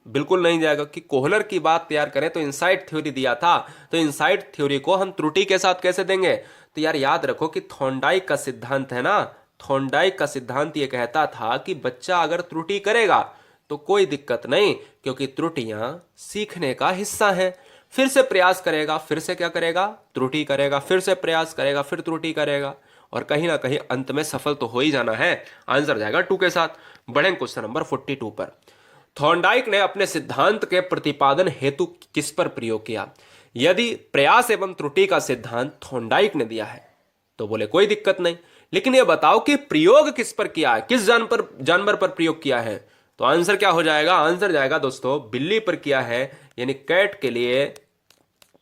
बिल्कुल नहीं जाएगा। कि कोहलर की बात तैयार करें तो इनसाइट थ्योरी दिया था, तो इनसाइट थ्योरी को हम त्रुटि के साथ कैसे देंगे? तो यार याद रखो कि थॉर्नडाइक का सिद्धांत है ना, थॉर्नडाइक का सिद्धांत ये कहता था कि बच्चा अगर त्रुटि करेगा तो कोई दिक्कत नहीं, क्योंकि त्रुटियां सीखने का हिस्सा हैं। फिर से प्रयास करेगा, फिर से क्या करेगा? त्रुटि करेगा, फिर से प्रयास करेगा, फिर त्रुटि करेगा, और कहीं ना कहीं अंत में सफल तो हो ही जाना है। आंसर जाएगा 2 के साथ। बढ़ेंगे क्वेश्चन नंबर 42 पर। थॉर्नडाइक ने अपने सिद्धांत के प्रतिपादन हेतु किस पर प्रयोग किया? यदि प्रयास एवं त्रुटि का सिद्धांत थॉर्नडाइक ने दिया है तो बोले कोई दिक्कत नहीं, लेकिन यह बताओ कि प्रयोग किस पर किया है, किस जानवर पर प्रयोग किया है? तो आंसर क्या हो जाएगा? आंसर जाएगा दोस्तों बिल्ली पर किया है, यानी कैट के लिए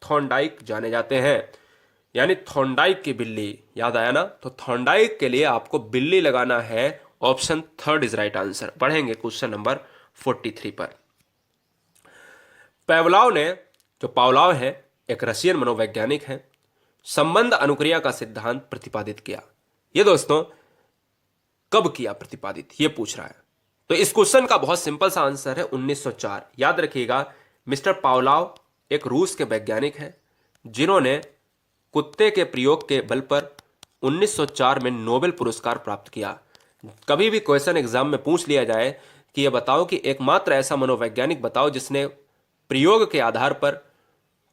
थॉर्नडाइक जाने जाते हैं, यानी थॉर्नडाइक की बिल्ली। याद आया ना? तो थॉर्नडाइक के लिए आपको बिल्ली लगाना है। Option 3 is right answer. बढ़ेंगे क्वेश्चन नंबर 43 पर। पावलोव ने, जो पावलोव है एक रशियन मनोवैज्ञानिक है, संबंध अनुक्रिया का सिद्धांत प्रतिपादित किया। ये दोस्तों कब किया प्रतिपादित, ये पूछ रहा है। तो इस क्वेश्चन का बहुत सिंपल सा आंसर है 1904। याद रखिएगा, मिस्टर पावलोव एक रूस के वैज्ञानिक हैं जिन्होंने कुत्ते के प्रयोग के बल पर 1904 में नोबेल पुरस्कार प्राप्त किया। कभी भी क्वेश्चन एग्जाम में पूछ लिया जाए कि यह बताओ कि एकमात्र ऐसा मनोवैज्ञानिक बताओ जिसने प्रयोग के आधार पर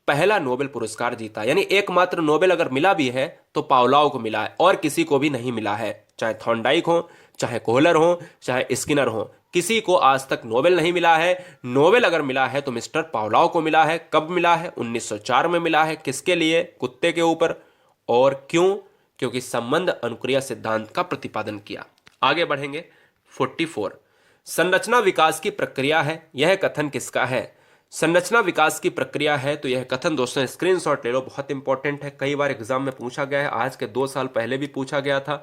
पहला नोबेल पुरस्कार जीता, यानी एकमात्र नोबेल अगर मिला भी है तो पावलोव को मिला है और किसी को भी नहीं मिला है। चाहे थॉर्नडाइक हो, चाहे कोहलर हो, चाहे स्किनर हो, किसी को आज तक नोबेल नहीं मिला है। नोबेल अगर मिला है तो मिस्टर पावलोव को मिला है। कब मिला है? 1904 में मिला है। किसके लिए? कुत्ते के ऊपर। और क्यों? क्योंकि संबंध अनुक्रिया सिद्धांत का प्रतिपादन किया। आगे बढ़ेंगे 44। संरचना विकास की प्रक्रिया है, यह कथन किसका है? संरचना विकास की प्रक्रिया है, तो यह कथन दोस्तों स्क्रीनशॉट ले लो, बहुत इंपॉर्टेंट है। कई बार एग्जाम में पूछा गया है, आज के 2 साल पहले भी पूछा गया था,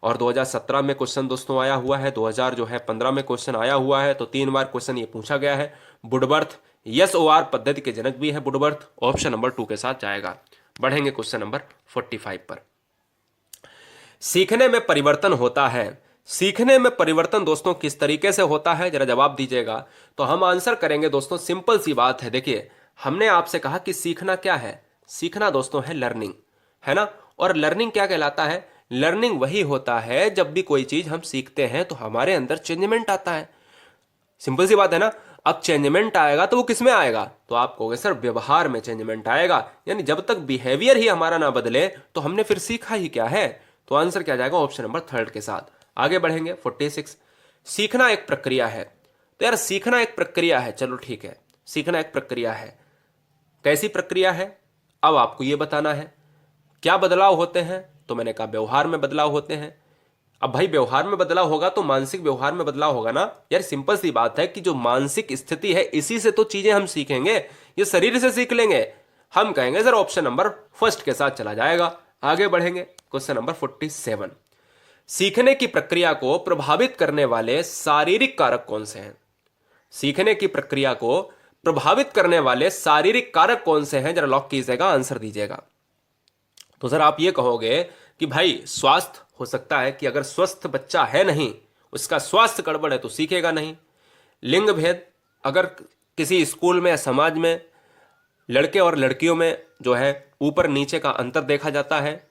और 2017 में क्वेश्चन दोस्तों आया हुआ है, 2015 में क्वेश्चन आया हुआ है, तो 3 बार क्वेश्चन ये पूछा गया है। वुडवर्थ SOR पद्धति के जनक भी है वुडवर्थ। ऑप्शन नंबर 2 के साथ जाएगा। बढ़ेंगे क्वेश्चन नंबर 45 पर। सीखने में परिवर्तन होता है, सीखने में परिवर्तन दोस्तों किस तरीके से होता है, जरा जवाब दीजिएगा। तो हम आंसर करेंगे दोस्तों, सिंपल सी बात है। देखिए, हमने आपसे कहा कि सीखना क्या है? सीखना दोस्तों है लर्निंग, है ना? और लर्निंग क्या कहलाता है? लर्निंग वही होता है जब भी कोई चीज हम सीखते हैं तो हमारे अंदर चेंजमेंट आता है। सिंपल सी बात है ना? अब चेंजमेंट आएगा तो वो किस में आएगा? तो आप कहोगे सर व्यवहार में चेंजमेंट आएगा, यानी जब तक बिहेवियर ही हमारा ना बदले तो हमने फिर सीखा ही क्या है? तो आंसर क्या जाएगा? ऑप्शन नंबर 3 के साथ। आगे बढ़ेंगे 46। सीखना एक प्रक्रिया है, तो यार सीखना एक प्रक्रिया है, चलो ठीक है, सीखना एक प्रक्रिया है। कैसी प्रक्रिया है? अब आपको यह बताना है। क्या बदलाव होते हैं? तो मैंने कहा व्यवहार में बदलाव होते हैं। अब भाई व्यवहार में बदलाव होगा तो मानसिक व्यवहार में बदलाव होगा ना यार। सिंपल सी बात है कि जो मानसिक स्थिति है इसी से तो चीजें हम सीखेंगे, ये शरीर से सीख लेंगे। हम कहेंगे सर ऑप्शन नंबर 1 के साथ चला जाएगा। आगे बढ़ेंगे क्वेश्चन नंबर 47। सीखने की प्रक्रिया को प्रभावित करने वाले शारीरिक कारक कौन से हैं? सीखने की प्रक्रिया को प्रभावित करने वाले शारीरिक कारक कौन से हैं? जरा लॉक कीजिएगा, आंसर दीजिएगा। तो सर आप ये कहोगे कि भाई स्वास्थ्य हो सकता है कि अगर स्वस्थ बच्चा है नहीं, उसका स्वास्थ्य गड़बड़ है तो सीखेगा नहीं। लिंग भेद, अगर किसी स्कूल में या समाज में लड़के और लड़कियों में जो है ऊपर नीचे का अंतर देखा जाता है,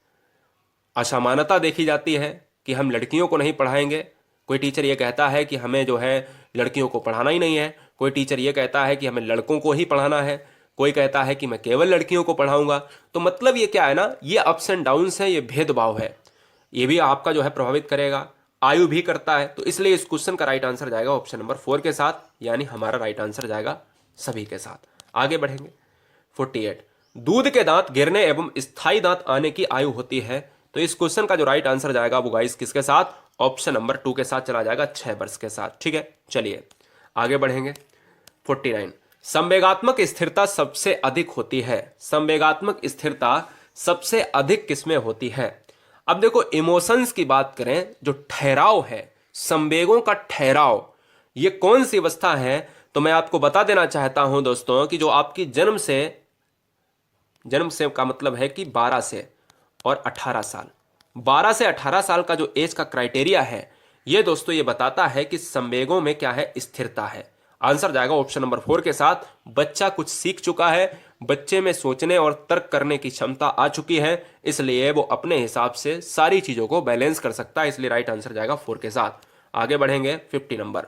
असमानता देखी जाती है कि हम लड़कियों को नहीं पढ़ाएंगे। कोई टीचर ये कहता है कि हमें जो है लड़कियों को पढ़ाना ही नहीं है, कोई टीचर ये कहता है कि हमें लड़कों को ही पढ़ाना है, कोई कहता है कि मैं केवल लड़कियों को पढ़ाऊंगा। तो मतलब ये क्या है ना, ये अप्स एंड डाउन्स है, ये भेदभाव है, ये भी आपका जो है प्रभावित करेगा, आयु भी करता है। तो इसलिए इस क्वेश्चन का राइट आंसर जाएगा ऑप्शन नंबर 4 के साथ, यानी हमारा राइट आंसर जाएगा सभी के साथ। आगे बढ़ेंगे 48। दूध के दांत गिरने एवं स्थायी दांत आने की आयु होती है, तो इस क्वेश्चन का जो राइट आंसर जाएगा वो गाइस किसके साथ? ऑप्शन नंबर 2 के साथ चला जाएगा, 6 वर्ष के साथ। ठीक है, चलिए आगे बढ़ेंगे 49। संवेगात्मक स्थिरता सबसे अधिक होती है, संवेगात्मक स्थिरता सबसे अधिक किसमें होती है? अब देखो इमोशंस की बात करें, जो ठहराव है, संवेगों का ठहराव, ये कौन सी अवस्था है? तो मैं आपको बता देना चाहता हूं दोस्तों कि जो आपकी जन्म से का मतलब है कि 12 से और 18 साल, 12 से 18 साल का जो एज का क्राइटेरिया है, ये दोस्तों ये बताता है कि संवेगों में क्या है, स्थिरता है। आंसर जाएगा ऑप्शन नंबर 4 के साथ। बच्चा कुछ सीख चुका है, बच्चे में सोचने और तर्क करने की क्षमता आ चुकी है, इसलिए वो अपने हिसाब से सारी चीजों को बैलेंस कर सकता है, इसलिए राइट आंसर जाएगा 4 के साथ। आगे बढ़ेंगे 50 नंबर।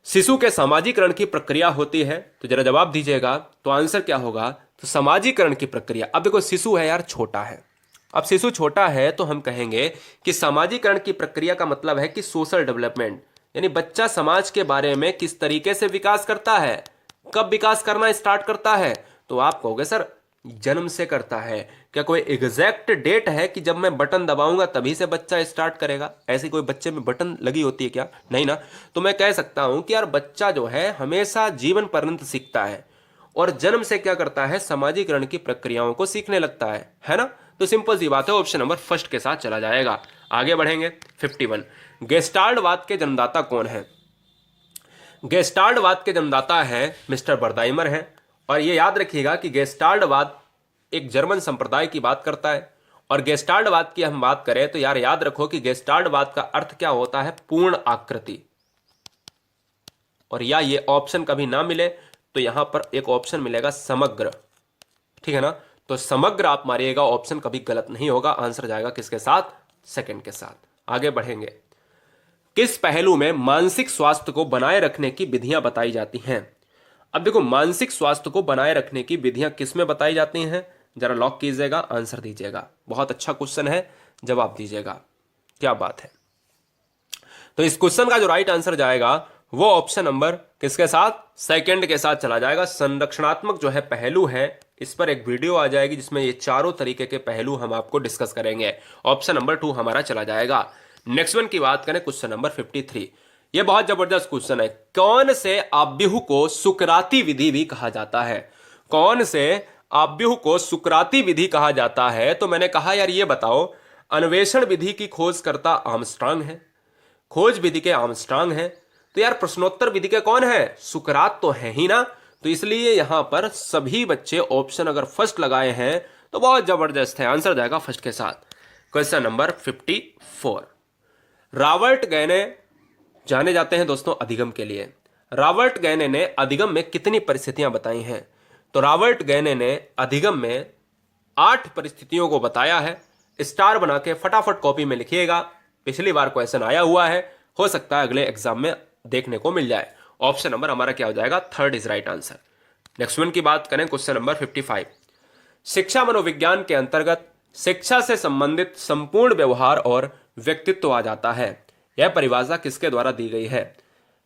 शिशु के सामाजिकरण की प्रक्रिया होती है, तो जरा जवाब दीजिएगा। तो आंसर क्या होगा, तो सामाजिकरण की प्रक्रिया। अब देखो शिशु है यार, छोटा है। अब शिशु छोटा है तो हम कहेंगे कि सामाजिकरण की प्रक्रिया का मतलब है कि सोशल डेवलपमेंट, यानी बच्चा समाज के बारे में किस तरीके से विकास करता है, कब विकास करना स्टार्ट करता है। तो आप कहोगे सर जन्म से करता है, क्या कोई एग्जैक्ट डेट है कि जब मैं बटन दबाऊंगा तभी से बच्चा स्टार्ट करेगा? ऐसी कोई बच्चे में बटन लगी होती है क्या? नहीं ना। तो मैं कह सकता हूं कि यार बच्चा जो है हमेशा जीवन पर्यंत सीखता है और जन्म से क्या करता है, सामाजिकरण की प्रक्रियाओं को सीखने लगता है ना। तो सिंपल सी बात है, ऑप्शन नंबर फर्स्ट के साथ चला जाएगा। आगे बढ़ेंगे 51। गेस्टाल्टवाद के जन्मदाता कौन है? गेस्टाल्टवाद के जन्मदाता है मिस्टर बर्दाइमर है। और ये याद रखिएगा कि गेस्टाल्टवाद एक जर्मन संप्रदाय की बात करता है। और गेस्टाल्टवाद की हम बात करें तो यार याद रखो कि गेस्टाल्टवाद का अर्थ क्या होता है, पूर्ण आकृति। और या ये ऑप्शन कभी ना मिले तो यहां पर एक ऑप्शन मिलेगा समग्र, ठीक है ना। तो समग्र आप मारिएगा, ऑप्शन कभी गलत नहीं होगा। आंसर जाएगा किसके साथ, सेकंड के साथ। आगे बढ़ेंगे। किस पहलू में मानसिक स्वास्थ्य को बनाए रखने की विधियां बताई जाती हैं? अब देखो मानसिक स्वास्थ्य को बनाए रखने की विधियां किस में बताई जाती हैं, जरा लॉक कीजिएगा, आंसर दीजिएगा। बहुत अच्छा क्वेश्चन है, जवाब दीजिएगा। क्या बात है। तो इस क्वेश्चन का जो राइट आंसर जाएगा वो ऑप्शन नंबर किसके साथ, सेकंड के साथ चला जाएगा। संरक्षणात्मक जो है पहलू है, इस पर एक वीडियो आ जाएगी जिसमें ये चारों तरीके के पहलू हम आपको डिस्कस करेंगे। ऑप्शन नंबर 2 हमारा चला जाएगा। नेक्स्ट वन की बात करें, क्वेश्चन नंबर 53। ये बहुत जबरदस्त क्वेश्चन है। कौन से आव्यूह को सुकराती विधि भी कहा जाता है? कौन से आव्यूह को सुकराती विधि कहा जाता है? तो मैंने कहा यार ये बताओ, अन्वेषण विधि की खोजकर्ता आर्मस्ट्रांग है, खोज विधि के आर्मस्ट्रांग है। तो यार प्रश्नोत्तर विधि के कौन है, सुकरात तो है ही ना। तो इसलिए यहां पर सभी बच्चे ऑप्शन अगर फर्स्ट लगाए हैं तो बहुत जबरदस्त है। आंसर जाएगा फर्स्ट के साथ। Question number 54। रॉबर्ट गैने जाने जाते हैं दोस्तों अधिगम के लिए। रॉबर्ट गैने ने अधिगम में कितनी परिस्थितियां बताई हैं? तो रॉबर्ट गैने ने अधिगम में 8 परिस्थितियों को बताया है। स्टार बना के फटाफट कॉपी में लिखिएगा, पिछली बार क्वेश्चन आया हुआ है, हो सकता है अगले एग्जाम में देखने को मिल जाए। ऑप्शन नंबर हमारा क्या हो जाएगा, third is right answer. Next one की बात करें, क्वेश्चन नंबर 55। शिक्षा मनोविज्ञान के अंतर्गत शिक्षा से संबंधित संपूर्ण व्यवहार और व्यक्तित्व आ जाता है। यह परिभाषा किसके द्वारा दी गई है?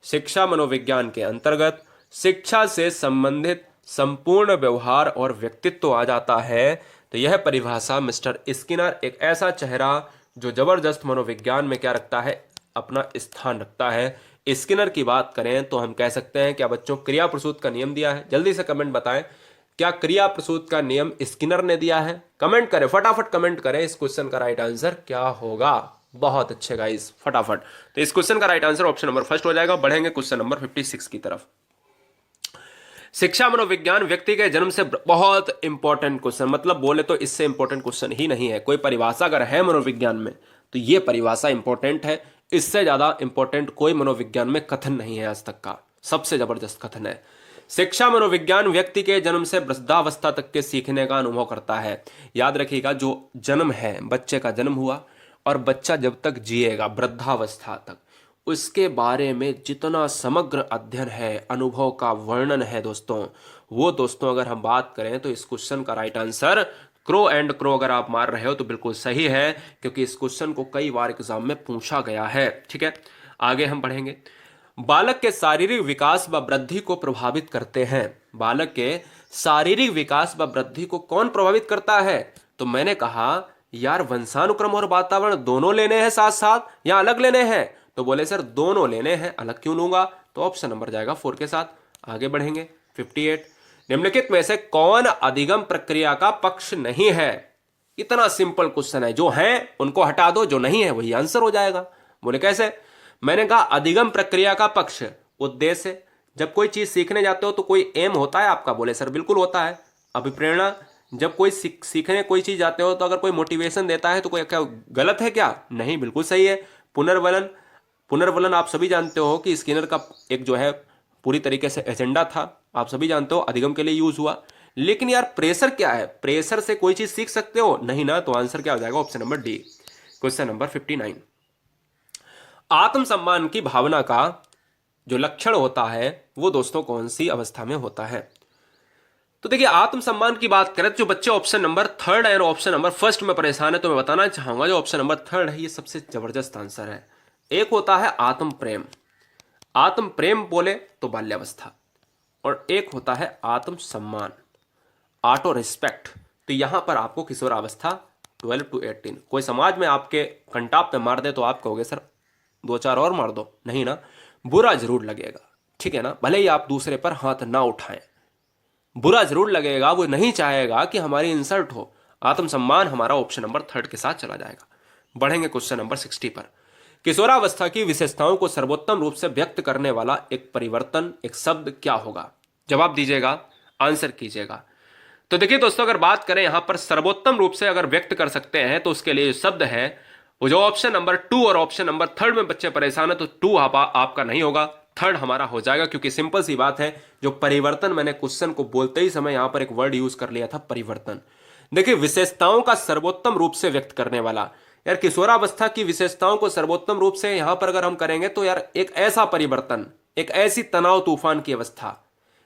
शिक्षा मनोविज्ञान के अंतर्गत शिक्षा से संबंधित संपूर्ण व्यवहार और व्यक्तित्व आ जाता है। तो यह परिभाषा मिस्टर स्किनर, एक ऐसा चेहरा जो जबरदस्त मनोविज्ञान में क्या रखता है, अपना स्थान रखता है। स्किनर की बात करें तो हम कह सकते हैं क्या बच्चों, क्रिया प्रसूत का नियम दिया है? जल्दी से कमेंट बताएं, क्या क्रिया प्रसूत का नियम स्किनर ने दिया है? कमेंट करें, फटाफट कमेंट करें। इस क्वेश्चन का राइट आंसर क्या होगा? बहुत अच्छे गाइस, फटाफट। तो इस क्वेश्चन का right answer option number first हो जाएगा। बढ़ेंगे क्वेश्चन नंबर 56 की तरफ। शिक्षा मनोविज्ञान व्यक्ति के जन्म से बहुत इंपॉर्टेंट क्वेश्चन, मतलब बोले तो इससे इंपॉर्टेंट क्वेश्चन ही नहीं है। कोई परिभाषा अगर है मनोविज्ञान में तो ये परिभाषा इंपॉर्टेंट है। इससे ज्यादा इंपॉर्टेंट कोई मनोविज्ञान में कथन नहीं है आज तक का, सबसे जबरदस्त कथन है। शिक्षा मनोविज्ञान व्यक्ति के जन्म से वृद्धावस्था तक के सीखने का अनुभव करता है। याद रखिएगा, जो जन्म है, बच्चे का जन्म हुआ और बच्चा जब तक जिएगा वृद्धावस्था तक, उसके बारे में जितना समग्र अध्ययन है, अनुभव का वर्णन है दोस्तों, वो दोस्तों अगर हम बात करें तो इस क्वेश्चन का right answer crow and crow अगर आप मार रहे हो तो बिल्कुल सही है, क्योंकि इस क्वेश्चन को कई बार एग्जाम में पूछा गया है। ठीक है, आगे हम बढ़ेंगे। बालक के शारीरिक विकास व वृद्धि को प्रभावित करते हैं। बालक के शारीरिक विकास व वृद्धि को कौन प्रभावित करता है? तो मैंने कहा यार वंशानुक्रम और वातावरण दोनों लेने हैं साथ साथ या अलग लेने हैं? तो बोले सर दोनों लेने हैं, अलग क्यों लूंगा? तो ऑप्शन नंबर जाएगा 4 के साथ। आगे बढ़ेंगे 58। निम्नलिखित में से कौन अधिगम प्रक्रिया का पक्ष नहीं है? इतना सिंपल क्वेश्चन है, जो है उनको हटा दो, जो नहीं है वही आंसर हो जाएगा। बोले कैसे? मैंने कहा अधिगम प्रक्रिया का पक्ष उद्देश्य, जब कोई चीज सीखने जाते हो तो कोई एम होता है आपका? बोले सर बिल्कुल होता है। अभिप्रेरणा, जब कोई सीखने कोई चीज जाते हो तो अगर कोई मोटिवेशन देता है तो कोई क्या गलत है क्या? नहीं, बिल्कुल सही है। पुनर्वलन, पुनर्वलन आप सभी जानते हो कि स्किनर का एक जो है पूरी तरीके से एजेंडा था, आप सभी जानते हो, अधिगम के लिए यूज हुआ। लेकिन यार प्रेशर क्या है? प्रेशर से कोई चीज सीख सकते हो? नहीं ना। तो आंसर क्या हो जाएगा? Option number D. Question number 59, आत्मसम्मान की भावना का जो लक्षण होता है वो दोस्तों कौन सी अवस्था में होता है? तो देखिए, आत्मसम्मान की बात करें तो जो बच्चे ऑप्शन नंबर थर्ड और ऑप्शन नंबर फर्स्ट में परेशान है तो मैं बताना चाहूंगा जो ऑप्शन नंबर थर्ड है ये सबसे जबरदस्त आंसर है। एक होता है आत्म प्रेम, आत्म प्रेम बोले तो बाल्यावस्था, और एक होता है आत्म सम्मान, ऑटो रिस्पेक्ट। तो यहां पर आपको किशोरावस्था 12 to 18। कोई समाज में आपके कंटाप पे मार दे तो आप कहोगे सर दो चार और मार दो, नहीं ना, बुरा जरूर लगेगा, ठीक है ना। भले ही आप दूसरे पर हाथ ना उठाएं, बुरा जरूर लगेगा, वो नहीं चाहेगा कि हमारी इंसल्ट हो। आत्मसम्मान हमारा ऑप्शन नंबर थर्ड के साथ चला जाएगा। बढ़ेंगे क्वेश्चन नंबर 60 पर। किशोरावस्था की विशेषताओं को सर्वोत्तम रूप से व्यक्त करने वाला एक परिवर्तन, एक शब्द क्या होगा? जवाब दीजिएगा, आंसर कीजिएगा। तो देखिए दोस्तों, अगर बात करें यहां पर सर्वोत्तम रूप से अगर व्यक्त कर सकते हैं तो उसके लिए जो शब्द है वो जो ऑप्शन नंबर 2 और ऑप्शन नंबर थर्ड में बच्चे परेशान है तो 2 आपका नहीं होगा, थर्ड हमारा हो जाएगा। क्योंकि सिंपल सी बात है, जो परिवर्तन, मैंने क्वेश्चन को बोलते ही समय यहां पर एक वर्ड यूज कर लिया था, परिवर्तन। देखिए, विशेषताओं का सर्वोत्तम रूप से व्यक्त करने वाला, यार किशोरावस्था की विशेषताओं को सर्वोत्तम रूप से यहां पर अगर हम करेंगे तो यार एक ऐसा परिवर्तन, एक ऐसी तनाव तूफान की अवस्था,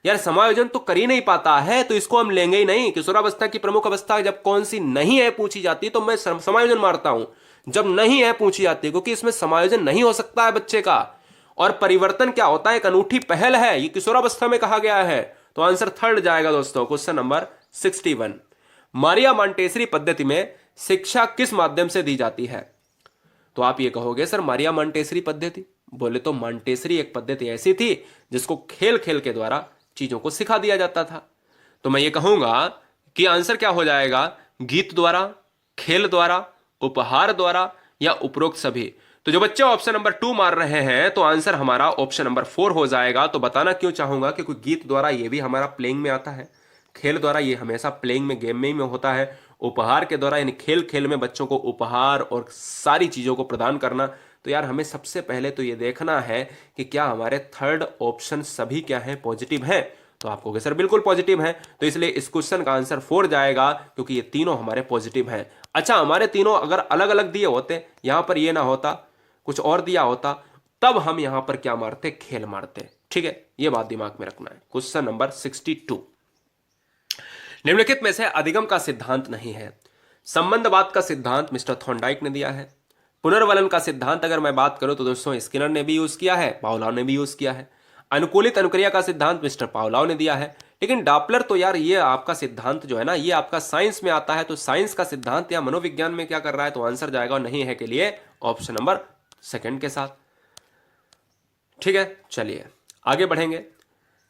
यार समायोजन तो कर ही नहीं पाता है तो इसको हम लेंगे ही नहीं। किशोरावस्था की प्रमुख अवस्था जब कौन सी नहीं है पूछी जाती तो मैं समायोजन मारता हूं, जब नहीं है पूछी जाती है, क्योंकि इसमें समायोजन नहीं हो सकता है बच्चे का। और परिवर्तन क्या होता है? एक अनूठी पहल है, ये किशोरावस्था में कहा गया है। तो आंसर थर्ड जाएगा दोस्तों, क्वेश्चन नंबर 61। मारिया मॉन्टेसरी पद्धति में शिक्षा किस माध्यम से दी जाती है? तो आप ये कहोगे सर मारिया मॉन्टेसरी पद्धति, बोले तो मॉन्टेसरी एक पद्धति ऐसी थी जिसको खेल खेल के द्वारा चीजों को सिखा दिया जाता था। तो मैं ये कहूंगा कि आंसर क्या हो जाएगा? गीत द्वारा, खेल द्वारा, उपहार द्वारा, या उपरोक्त सभी। तो जो बच्चे ऑप्शन नंबर 2 मार रहे हैं तो आंसर हमारा ऑप्शन नंबर 4 हो जाएगा। तो बताना क्यों चाहूंगा, क्योंकि गीत द्वारा ये भी हमारा प्लेइंग में आता है, खेल द्वारा ये हमेशा प्लेइंग में, गेम में ही होता है, उपहार के द्वारा यानी खेल खेल में बच्चों को उपहार और सारी चीजों को प्रदान करना। तो यार हमें सबसे पहले तो ये देखना है कि क्या हमारे थर्ड ऑप्शन सभी क्या है, पॉजिटिव है। तो आप कहोगे सर बिल्कुल पॉजिटिव है, तो इसलिए इस क्वेश्चन का आंसर 4 जाएगा, क्योंकि ये तीनों हमारे पॉजिटिव हैं। अच्छा, हमारे तीनों अगर अलग अलग दिए होते, यहां पर ये ना होता, कुछ और दिया होता, तब हम यहां पर क्या मारते? खेल मारते। ठीक है, ये बात दिमाग में रखना है। क्वेश्चन नंबर 62, निम्नलिखित में से अधिगम का सिद्धांत नहीं है? संबंधवाद का सिद्धांत मिस्टर थॉर्नडाइक ने दिया है। पुनर्वलन का सिद्धांत अगर मैं बात करूं तो दोस्तों स्किनर ने भी यूज किया है, पावलोव ने भी यूज किया है। अनुकूलित अनुक्रिया का सिद्धांत मिस्टर पावलोव ने दिया है। लेकिन डॉपलर तो यार ये आपका सिद्धांत जो है ना, ये आपका साइंस में आता है, तो साइंस का सिद्धांत या मनोविज्ञान में क्या कर रहा है? तो आंसर जाएगा नहीं है के लिए ऑप्शन नंबर सेकंड के साथ। ठीक है, चलिए आगे बढ़ेंगे।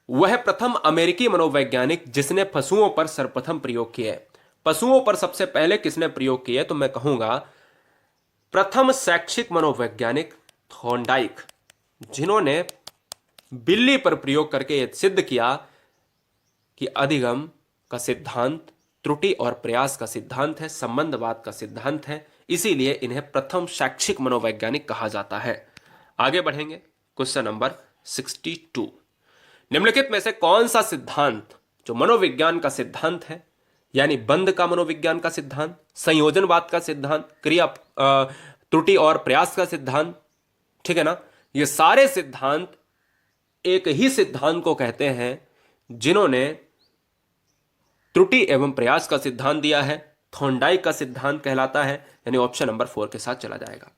वह प्रथम अमेरिकी मनोवैज्ञानिक जिसने पशुओं पर सर्वप्रथम प्रयोग किए। पशुओं पर सबसे पहले किसने प्रयोग किए? तो मैं कहूंगा प्रथम शैक्षिक मनोवैज्ञानिक थॉर्नडाइक, जिन्होंने बिल्ली पर प्रयोग करके यह सिद्ध किया कि अधिगम का सिद्धांत त्रुटि और प्रयास का सिद्धांत है, संबंधवाद का सिद्धांत है, इसीलिए इन्हें प्रथम शैक्षिक मनोवैज्ञानिक कहा जाता है। आगे बढ़ेंगे, क्वेश्चन नंबर 62, निम्नलिखित में से कौन सा सिद्धांत जो मनोविज्ञान का सिद्धांत है, यानी बंध का मनोविज्ञान का सिद्धांत, संयोजनवाद का सिद्धांत, क्रिया त्रुटि और प्रयास का सिद्धांत, ठीक है ना, ये सारे सिद्धांत एक ही सिद्धांत को कहते हैं जिन्होंने त्रुटि एवं प्रयास का सिद्धांत दिया है। थॉर्नडाइक का सिद्धांत कहलाता है, यानी ऑप्शन नंबर 4 के साथ चला जाएगा।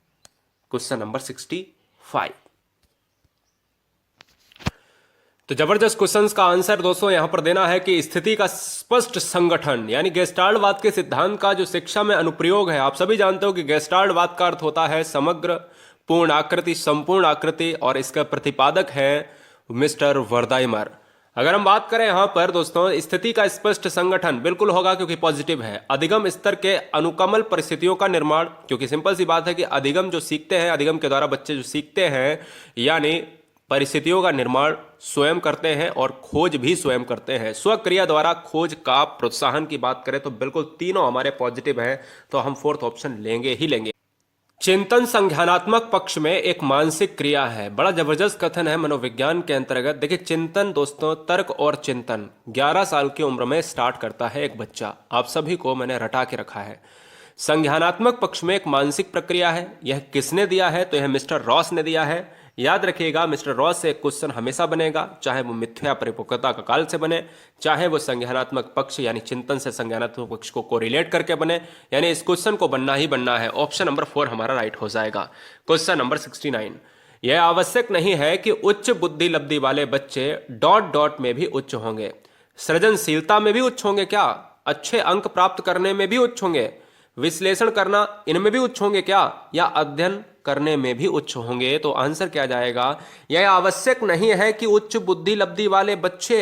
क्वेश्चन नंबर 65, तो जबरदस्त क्वेश्चंस का आंसर दोस्तों यहां पर देना है कि स्थिति का स्पष्ट संगठन, यानी गेस्टाल्टवाद के सिद्धांत का जो शिक्षा में अनुप्रयोग है। आप सभी जानते हो कि गेस्टाल्टवाद का अर्थ होता है समग्र, पूर्ण आकृति, संपूर्ण आकृति, और इसका प्रतिपादक है मिस्टर वर्दाइमर। अगर हम बात करें यहां पर दोस्तों स्थिति का स्पष्ट संगठन, बिल्कुल होगा क्योंकि पॉजिटिव है। अधिगम स्तर के अनुकमल परिस्थितियों का निर्माण, क्योंकि सिंपल सी बात है कि अधिगम जो सीखते हैं, अधिगम के द्वारा बच्चे जो सीखते हैं, यानी परिस्थितियों का निर्माण स्वयं करते हैं और खोज भी स्वयं करते हैं। स्वक्रिया द्वारा खोज का प्रोत्साहन की बात करें तो बिल्कुल तीनों हमारे पॉजिटिव हैं, तो हम फोर्थ ऑप्शन लेंगे ही लेंगे। चिंतन संज्ञानात्मक पक्ष में एक मानसिक क्रिया है। बड़ा जबरदस्त कथन है मनोविज्ञान के अंतर्गत। देखिए, चिंतन दोस्तों, तर्क और चिंतन 11 साल की उम्र में स्टार्ट करता है एक बच्चा। आप सभी को मैंने रटा के रखा है। संज्ञानात्मक पक्ष में एक मानसिक प्रक्रिया है। यह किसने दिया है? तो यह मिस्टर रॉस ने दिया है। याद रखिएगा, मिस्टर रॉस से एक क्वेश्चन हमेशा बनेगा, चाहे वो मिथ्या परिपक्वता का काल से बने, चाहे वो संज्ञानात्मक पक्ष यानी चिंतन से संज्ञानात्मक पक्ष को कोरिलेट करके बने, यानी इस क्वेश्चन को बनना ही बनना है। ऑप्शन नंबर 4 हमारा राइट हो जाएगा। क्वेश्चन नंबर 69, यह आवश्यक नहीं है कि उच्च बुद्धि लब्धि वाले बच्चे डॉट डॉट में भी उच्च होंगे। सृजनशीलता में भी उच्च होंगे क्या? अच्छे अंक प्राप्त करने में भी उच्च होंगे? विश्लेषण करना, इनमें भी उच्च होंगे क्या? या अध्ययन करने में भी उच्च होंगे? तो आंसर क्या जाएगा? यह आवश्यक नहीं है कि उच्च बुद्धि लब्धि वाले बच्चे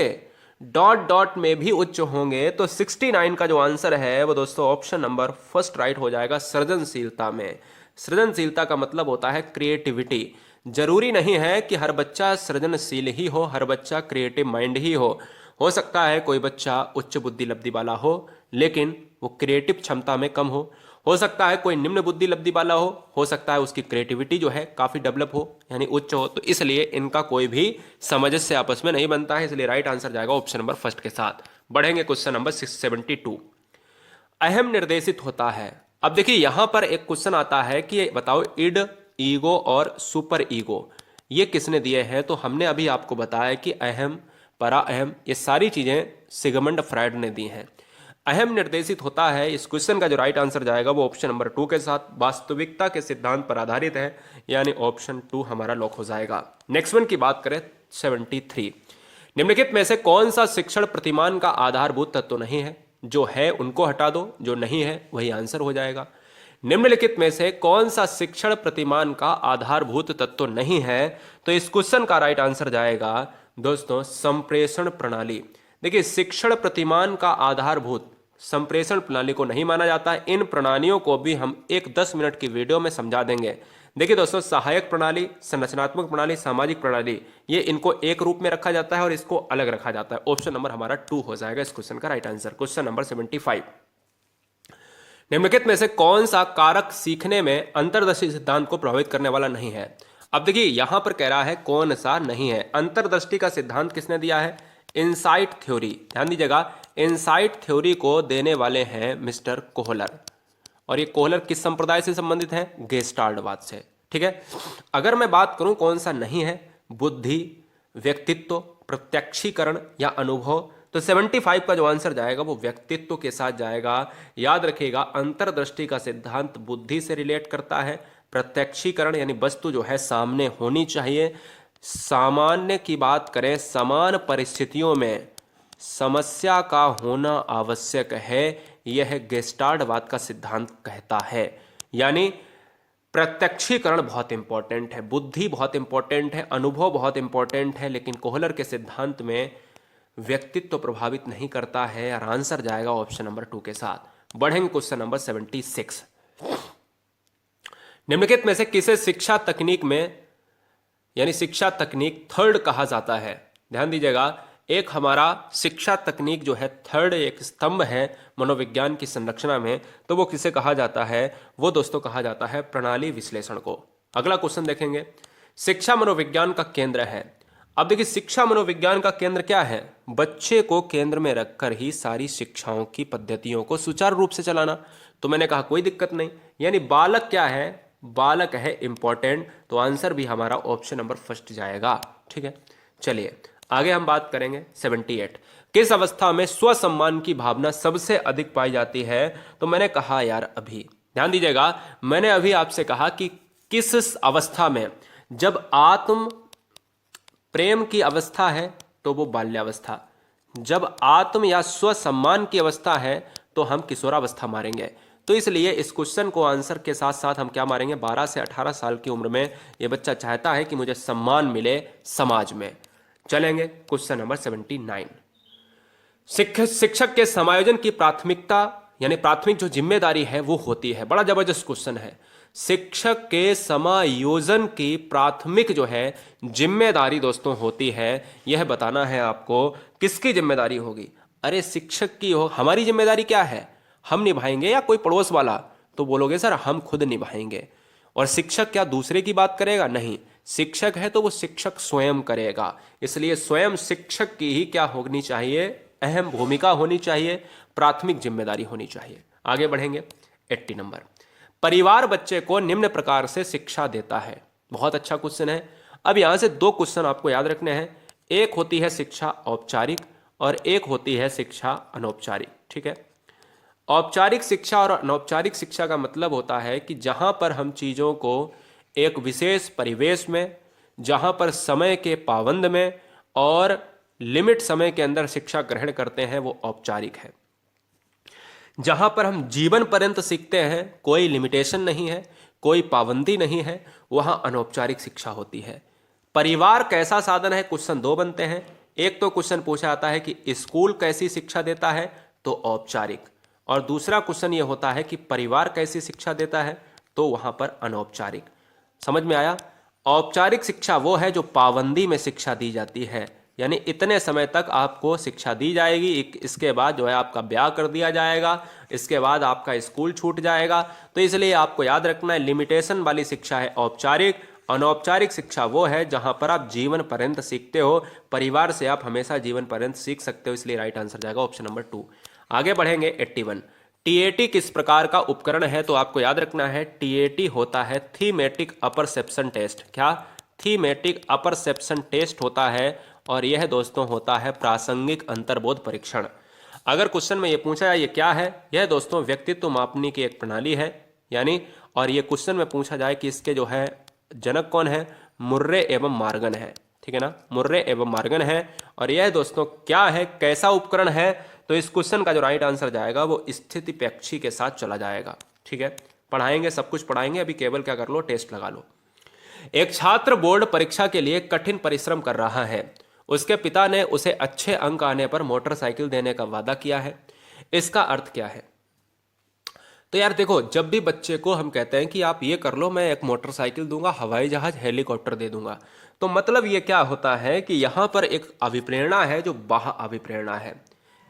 डॉट डॉट में भी उच्च होंगे। तो 69 का जो आंसर है वो दोस्तों ऑप्शन नंबर फर्स्ट राइट हो जाएगा, सृजनशीलता में। सृजनशीलता का मतलब होता है क्रिएटिविटी। जरूरी नहीं है कि हर बच्चा सृजनशील ही हो, हर बच्चा क्रिएटिव माइंड ही हो सकता है कोई बच्चा उच्च बुद्धि लब्धि वाला हो लेकिन वो क्रिएटिव क्षमता में कम हो सकता है कोई निम्न बुद्धि लब्धि वाला हो सकता है उसकी क्रिएटिविटी जो है काफी डेवलप हो यानी उच्च हो। तो इसलिए इनका कोई भी सामंजस्य से आपस में नहीं बनता है, इसलिए राइट आंसर जाएगा ऑप्शन नंबर फर्स्ट के साथ। बढ़ेंगे क्वेश्चन नंबर 672, अहम निर्देशित होता है। अब देखिए यहां पर एक क्वेश्चन आता है कि बताओ इड, ईगो और सुपर ईगो ये किसने दिए हैं? तो हमने अभी आपको बताया कि अहम, परा अहम, ये सारी चीजें सिगमंड फ्रायड ने दी हैं। अहम निर्देशित होता है, इस क्वेश्चन का जो राइट आंसर जाएगा वो ऑप्शन नंबर 2 के साथ वास्तविकता के सिद्धांत पर आधारित है, यानी ऑप्शन 2 हमारा लॉक हो जाएगा। नेक्स्ट वन की बात करें 73, निम्नलिखित में से कौन सा शिक्षण प्रतिमान का आधारभूत तत्व नहीं है? जो है उनको हटा दो, जो नहीं है वही आंसर हो जाएगा। निम्नलिखित में से कौन सा शिक्षण प्रतिमान का आधारभूत तत्व नहीं है? तो इस क्वेश्चन का राइट आंसर जाएगा दोस्तों संप्रेषण प्रणाली। देखिए शिक्षण प्रतिमान का आधारभूत संप्रेषण प्रणाली को नहीं माना जाता है। इन प्रणालियों को भी हम एक 10 मिनट की वीडियो में समझा देंगे। देखिए दोस्तों, सहायक प्रणाली, संरचनात्मक प्रणाली, सामाजिक प्रणाली, ये इनको एक रूप में रखा जाता है और इसको अलग रखा जाता है। ऑप्शन नंबर हमारा 2 हो जाएगा इस क्वेश्चन का राइट आंसर। क्वेश्चन नंबर 75, निम्नलिखित में से कौन सा कारक सीखने में अंतर्दृष्टि सिद्धांत को प्रभावित करने वाला नहीं है? अब देखिए यहां पर कह रहा है कौन सा नहीं है। अंतर्दृष्टि का सिद्धांत किसने दिया है? Insight theory. ध्यान दीजिएगा, इनसाइट थ्योरी को देने वाले हैं मिस्टर कोहलर, और ये कोहलर किस संप्रदाय से संबंधित है? गेस्टाल्टवाद से। ठीक है, अगर मैं बात करूं कौन सा नहीं है, बुद्धि, व्यक्तित्व, प्रत्यक्षीकरण या अनुभव, तो 75 का जो आंसर जाएगा वो व्यक्तित्व के साथ जाएगा। याद रखिएगा, अंतर्दृष्टि का सिद्धांत बुद्धि से रिलेट करता है, प्रत्यक्षीकरण यानी वस्तु जो है सामने होनी चाहिए, सामान्य की बात करें समान परिस्थितियों में समस्या का होना आवश्यक है, यह गेस्टाल्टवाद का सिद्धांत कहता है। यानी प्रत्यक्षीकरण बहुत इंपॉर्टेंट है, बुद्धि बहुत इंपॉर्टेंट है, अनुभव बहुत इंपॉर्टेंट है, लेकिन कोहलर के सिद्धांत में व्यक्तित्व प्रभावित नहीं करता है। और आंसर जाएगा ऑप्शन नंबर 2 के साथ। बढ़ेंगे क्वेश्चन नंबर 76, निम्नलिखित में से किसे शिक्षा तकनीक में यानी शिक्षा तकनीक थर्ड कहा जाता है? ध्यान दीजिएगा, एक हमारा शिक्षा तकनीक जो है थर्ड एक स्तंभ है मनोविज्ञान की संरचना में, तो वो किसे कहा जाता है? वो दोस्तों कहा जाता है प्रणाली विश्लेषण को। अगला क्वेश्चन देखेंगे, शिक्षा मनोविज्ञान का केंद्र है। अब देखिए शिक्षा मनोविज्ञान का केंद्र क्या है? बच्चे को केंद्र में रखकर ही सारी शिक्षाओं की पद्धतियों को सुचारू रूप से चलाना। तो मैंने कहा कोई दिक्कत नहीं, यानी बालक क्या है? बालक है इंपॉर्टेंट, तो आंसर भी हमारा ऑप्शन नंबर फर्स्ट जाएगा। ठीक है, चलिए आगे हम बात करेंगे 78, किस अवस्था में स्वसम्मान की भावना सबसे अधिक पाई जाती है? तो मैंने कहा यार अभी ध्यान दीजिएगा, मैंने अभी आपसे कहा कि किस अवस्था में, जब आत्म प्रेम की अवस्था है तो वो बाल्यावस्था, जब आत्म या स्वसम्मान की अवस्था है तो हम किशोरावस्था मारेंगे। तो इसलिए इस क्वेश्चन को आंसर के साथ साथ हम क्या मारेंगे? 12 से 18 साल की उम्र में ये बच्चा चाहता है कि मुझे सम्मान मिले समाज में। चलेंगे क्वेश्चन नंबर 79, शिक्षक के समायोजन की प्राथमिकता यानी प्राथमिक जो जिम्मेदारी है वो होती है। बड़ा जबरदस्त क्वेश्चन है। शिक्षक के समायोजन की प्राथमिक जो है जिम्मेदारी दोस्तों होती है, यह बताना है आपको किसकी जिम्मेदारी होगी। अरे शिक्षक की हो। हमारी जिम्मेदारी क्या है, हम निभाएंगे या कोई पड़ोस वाला? तो बोलोगे सर हम खुद निभाएंगे। और शिक्षक क्या दूसरे की बात करेगा? नहीं, शिक्षक है तो वो शिक्षक स्वयं करेगा। इसलिए स्वयं शिक्षक की ही क्या होनी चाहिए, अहम भूमिका होनी चाहिए, प्राथमिक जिम्मेदारी होनी चाहिए। आगे बढ़ेंगे 80 नंबर। परिवार बच्चे को निम्न प्रकार से शिक्षा देता है। बहुत अच्छा क्वेश्चन है। अब यहां से दो क्वेश्चन आपको याद रखने हैं। एक होती है शिक्षा औपचारिक और एक होती है शिक्षा अनौपचारिक। ठीक है, औपचारिक शिक्षा और अनौपचारिक शिक्षा का मतलब होता है कि जहां पर हम चीज़ों को एक विशेष परिवेश में, जहां पर समय के पाबंद में और लिमिट समय के अंदर शिक्षा ग्रहण करते हैं, वो औपचारिक है। जहां पर हम जीवन पर्यंत सीखते हैं, कोई लिमिटेशन नहीं है, कोई पाबंदी नहीं है, वहां अनौपचारिक शिक्षा होती है। परिवार कैसा साधन है, क्वेश्चन दो बनते हैं। एक तो क्वेश्चन पूछा जाता है कि स्कूल कैसी शिक्षा देता है, तो औपचारिक। और दूसरा क्वेश्चन ये होता है कि परिवार कैसी शिक्षा देता है, तो वहां पर अनौपचारिक। समझ में आया? औपचारिक शिक्षा वो है जो पाबंदी में शिक्षा दी जाती है, यानी इतने समय तक आपको शिक्षा दी जाएगी, इसके बाद जो है आपका ब्याह कर दिया जाएगा, इसके बाद आपका स्कूल छूट जाएगा। तो इसलिए आपको याद रखना है लिमिटेशन वाली शिक्षा है औपचारिक। अनौपचारिक शिक्षा वो है जहां पर आप जीवन पर्यंत सीखते हो। परिवार से आप हमेशा जीवन पर्यंत सीख सकते हो, इसलिए राइट आंसर जाएगा ऑप्शन नंबर 2। आगे बढ़ेंगे 81। टीएटी किस प्रकार का उपकरण है, तो आपको याद रखना है टीएटी होता है थीमेटिक अपरसेप्शन टेस्ट। क्या? थीमेटिक अपरसेप्शन टेस्ट होता है, और यह दोस्तों होता है प्रासंगिक अंतर्बोध परीक्षण। अगर क्वेश्चन में ये पूछा जाए ये क्या है, यह दोस्तों व्यक्तित्व मापने की एक प्रणाली है, यानी और ये क्वेश्चन में पूछा जाए कि इसके जो है जनक कौन है, मुर्रे एवं मार्गन है। ठीक है ना, मुर्रे एवं मार्गन है। और यह दोस्तों क्या है, कैसा उपकरण है, तो इस क्वेश्चन का जो राइट आंसर जाएगा वो स्थितिपेक्षी के साथ चला जाएगा। ठीक है, पढ़ाएंगे, सब कुछ पढ़ाएंगे, अभी केवल क्या कर लो, टेस्ट लगा लो। एक छात्र बोर्ड परीक्षा के लिए कठिन परिश्रम कर रहा है। उसके पिता ने उसे अच्छे अंक आने पर मोटरसाइकिल देने का वादा किया है। इसका अर्थ क्या है? तो यार देखो, जब भी बच्चे को हम कहते हैं कि आप ये कर लो, मैं एक मोटरसाइकिल दूंगा, हवाई जहाज, हेलीकॉप्टर दे दूंगा, तो मतलब ये क्या होता है कि यहां पर एक अभिप्रेरणा है जो बाह्य अभिप्रेरणा है।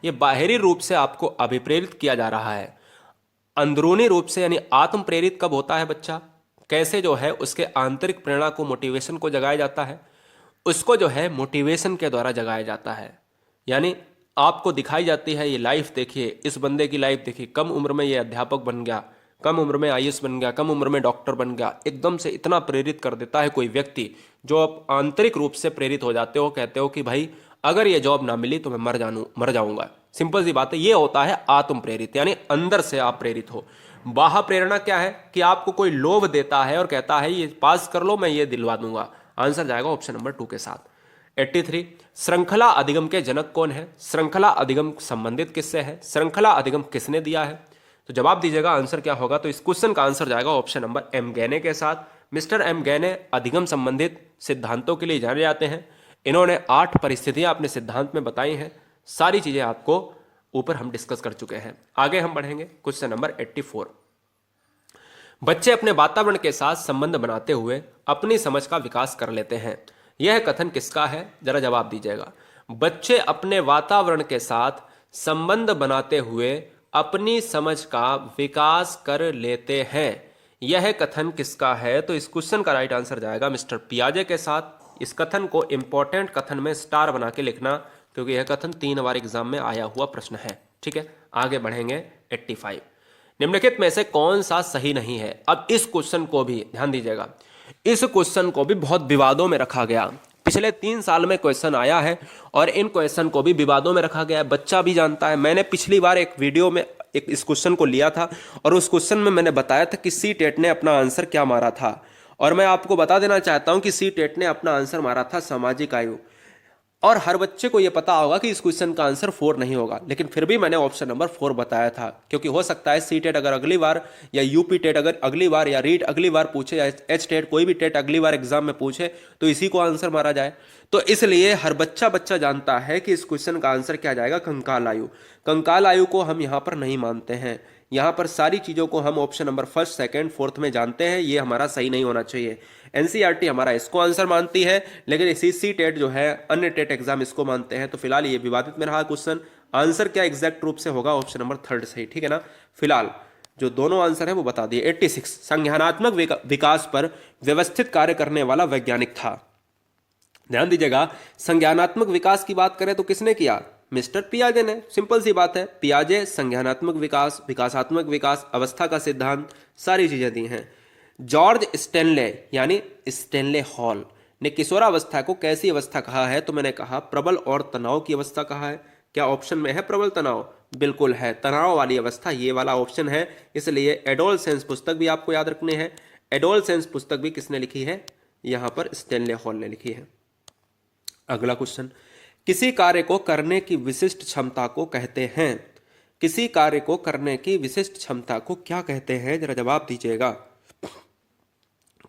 ये बाहरी रूप से आपको अभिप्रेरित किया जा रहा है। अंदरूनी रूप से यानी आत्म प्रेरित कब होता है बच्चा, कैसे जो है उसके आंतरिक प्रेरणा को, मोटिवेशन को जगाया जाता है, उसको जो है मोटिवेशन के द्वारा जगाया जाता है। यानी आपको दिखाई जाती है ये लाइफ, देखिए इस बंदे की लाइफ देखिए, कम उम्र में ये अध्यापक बन गया, कम उम्र में आईएएस बन गया, कम उम्र में डॉक्टर बन गया। एकदम से इतना प्रेरित कर देता है कोई व्यक्ति, जो आप आंतरिक रूप से प्रेरित हो जाते हो, कहते हो कि भाई अगर ये जॉब ना मिली तो मैं मर जाऊंगा। सिंपल सी बात है, ये होता है आत्म प्रेरित, यानी अंदर से आप प्रेरित हो। बाह्य प्रेरणा क्या है कि आपको कोई लोभ देता है और कहता है ये पास कर लो, मैं ये दिलवा दूंगा। आंसर जाएगा ऑप्शन नंबर 2 के साथ। 83। श्रृंखला अधिगम के जनक कौन है? श्रृंखला अधिगम संबंधित किससे है? श्रृंखला अधिगम किसने दिया है? तो जवाब दीजिएगा, आंसर क्या होगा। तो इस क्वेश्चन का आंसर जाएगा ऑप्शन नंबर एम गैने के साथ। मिस्टर एम गैने अधिगम संबंधित सिद्धांतों के लिए जाने जाते हैं। इन्होंने 8 परिस्थितियां अपने सिद्धांत में बताई हैं। सारी चीजें आपको ऊपर हम डिस्कस कर चुके हैं। आगे हम बढ़ेंगे क्वेश्चन नंबर 84। बच्चे अपने वातावरण के साथ संबंध बनाते हुए अपनी समझ का विकास कर लेते हैं। यह कथन किसका है, जरा जवाब दीजिएगा। बच्चे अपने वातावरण के साथ संबंध बनाते हुए अपनी समझ का विकास कर लेते हैं, यह कथन किसका है? तो इस क्वेश्चन का राइट आंसर जाएगा मिस्टर पियाजे के साथ। इस कथन को इंपॉर्टेंट कथन में स्टार बना के लिखना, क्योंकि यह कथन 3 बार एग्जाम में आया हुआ प्रश्न है। ठीक है, आगे बढ़ेंगे 85। निम्नलिखित में से कौन सा सही नहीं है? अब इस क्वेश्चन को भी ध्यान दीजिएगा, इस क्वेश्चन को भी बहुत विवादों में रखा गया। पिछले 3 साल में क्वेश्चन आया है और इन क्वेश्चन को भी विवादों में रखा गया है, बच्चा भी जानता है। मैंने पिछली बार एक वीडियो में इस क्वेश्चन को लिया था और उस क्वेश्चन में मैंने बताया था कि सी टेट ने अपना आंसर क्या मारा था, और मैं आपको बता देना चाहता हूं कि सी टेट ने अपना आंसर मारा था सामाजिक आयु। और हर बच्चे को यह पता होगा कि इस क्वेश्चन का आंसर 4 नहीं होगा, लेकिन फिर भी मैंने ऑप्शन नंबर 4 बताया था, क्योंकि हो सकता है सी टेट अगर अगली बार या यूपी टेट अगर अगली बार या रीट अगली बार पूछे या एच टेट कोई भी टेट अगली बार एग्जाम में पूछे तो इसी को आंसर मारा जाए। तो इसलिए हर बच्चा जानता है कि इस क्वेश्चन का आंसर क्या जाएगा, कंकाल आयु। कंकाल आयु को हम यहाँ पर नहीं मानते हैं। यहाँ पर सारी चीज़ों को हम option number first, second, fourth में जानते हैं, ये हमारा सही नहीं होना चाहिए। एनसीईआरटी हमारा इसको आंसर मानती है, लेकिन सीसी टेट जो है, अन्य टेट एग्जाम इसको मानते हैं। तो फिलहाल ये विवादित में रहा क्वेश्चन। आंसर क्या एग्जैक्ट रूप से होगा? ऑप्शन नंबर थर्ड सही, ठीक है ना। फिलहाल जो दोनों आंसर है वो बता दिए। 86 संज्ञानात्मक विकास पर व्यवस्थित कार्य करने वाला वैज्ञानिक था। ध्यान दीजिएगा, संज्ञानात्मक विकास की बात करें तो किसने किया? मिस्टर पियाजे ने। सिंपल सी बात है, पियाजे संज्ञानात्मक विकास, विकासात्मक विकास, अवस्था का सिद्धांत, सारी चीजें दी हैं। जॉर्ज स्टेनले यानी स्टेनले हॉल ने किशोरावस्था को कैसी अवस्था कहा है? तो मैंने कहा प्रबल और तनाव की अवस्था कहा है। क्या ऑप्शन में है प्रबल तनाव? बिल्कुल है, तनाव वाली अवस्था ये वाला ऑप्शन है। इसलिए एडोलसेंस पुस्तक भी आपको याद रखनी है। एडोलसेंस पुस्तक भी किसने लिखी है? यहां पर स्टेनले हॉल ने लिखी है। अगला क्वेश्चन, किसी कार्य को करने की विशिष्ट क्षमता को कहते हैं? किसी कार्य को करने की विशिष्ट क्षमता को क्या कहते हैं? जरा जवाब दीजिएगा।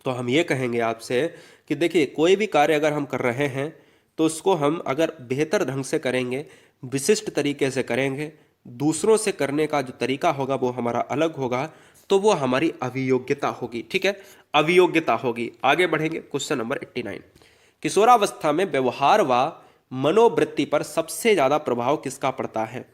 तो हम ये कहेंगे आपसे कि देखिए, कोई भी कार्य अगर हम कर रहे हैं तो उसको हम अगर बेहतर ढंग से करेंगे, विशिष्ट तरीके से करेंगे, दूसरों से करने का जो तरीका होगा वो हमारा अलग होगा, तो वो हमारी अभियोग्यता होगी। ठीक है, अभियोग्यता होगी। आगे बढ़ेंगे, क्वेश्चन नंबर 89, किशोरावस्था में व्यवहार व मनोवृत्ति पर सबसे ज्यादा प्रभाव किसका पड़ता है?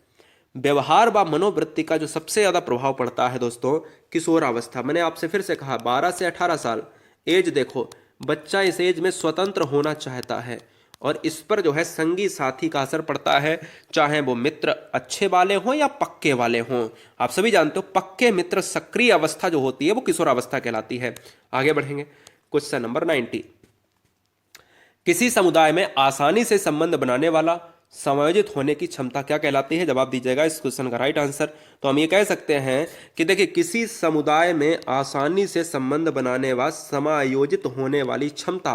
व्यवहार व मनोवृत्ति का जो सबसे ज्यादा प्रभाव पड़ता है दोस्तों, किशोरावस्था। मैंने आपसे फिर से कहा 12 से 18 साल एज, देखो बच्चा इस एज में स्वतंत्र होना चाहता है और इस पर जो है संगी साथी का असर पड़ता है, चाहे वो मित्र अच्छे वाले हों या पक्के वाले हों। आप सभी जानते हो पक्के मित्र सक्रिय अवस्था जो होती है वो किशोरावस्था कहलाती है। आगे बढ़ेंगे, क्वेश्चन नंबर 90, किसी समुदाय में आसानी से संबंध बनाने वाला समायोजित होने की क्षमता क्या कहलाती है? जवाब दीजिएगा इस क्वेश्चन का राइट आंसर। तो हम ये कह सकते हैं कि देखिए, किसी समुदाय में आसानी से संबंध बनाने व समायोजित होने वाली क्षमता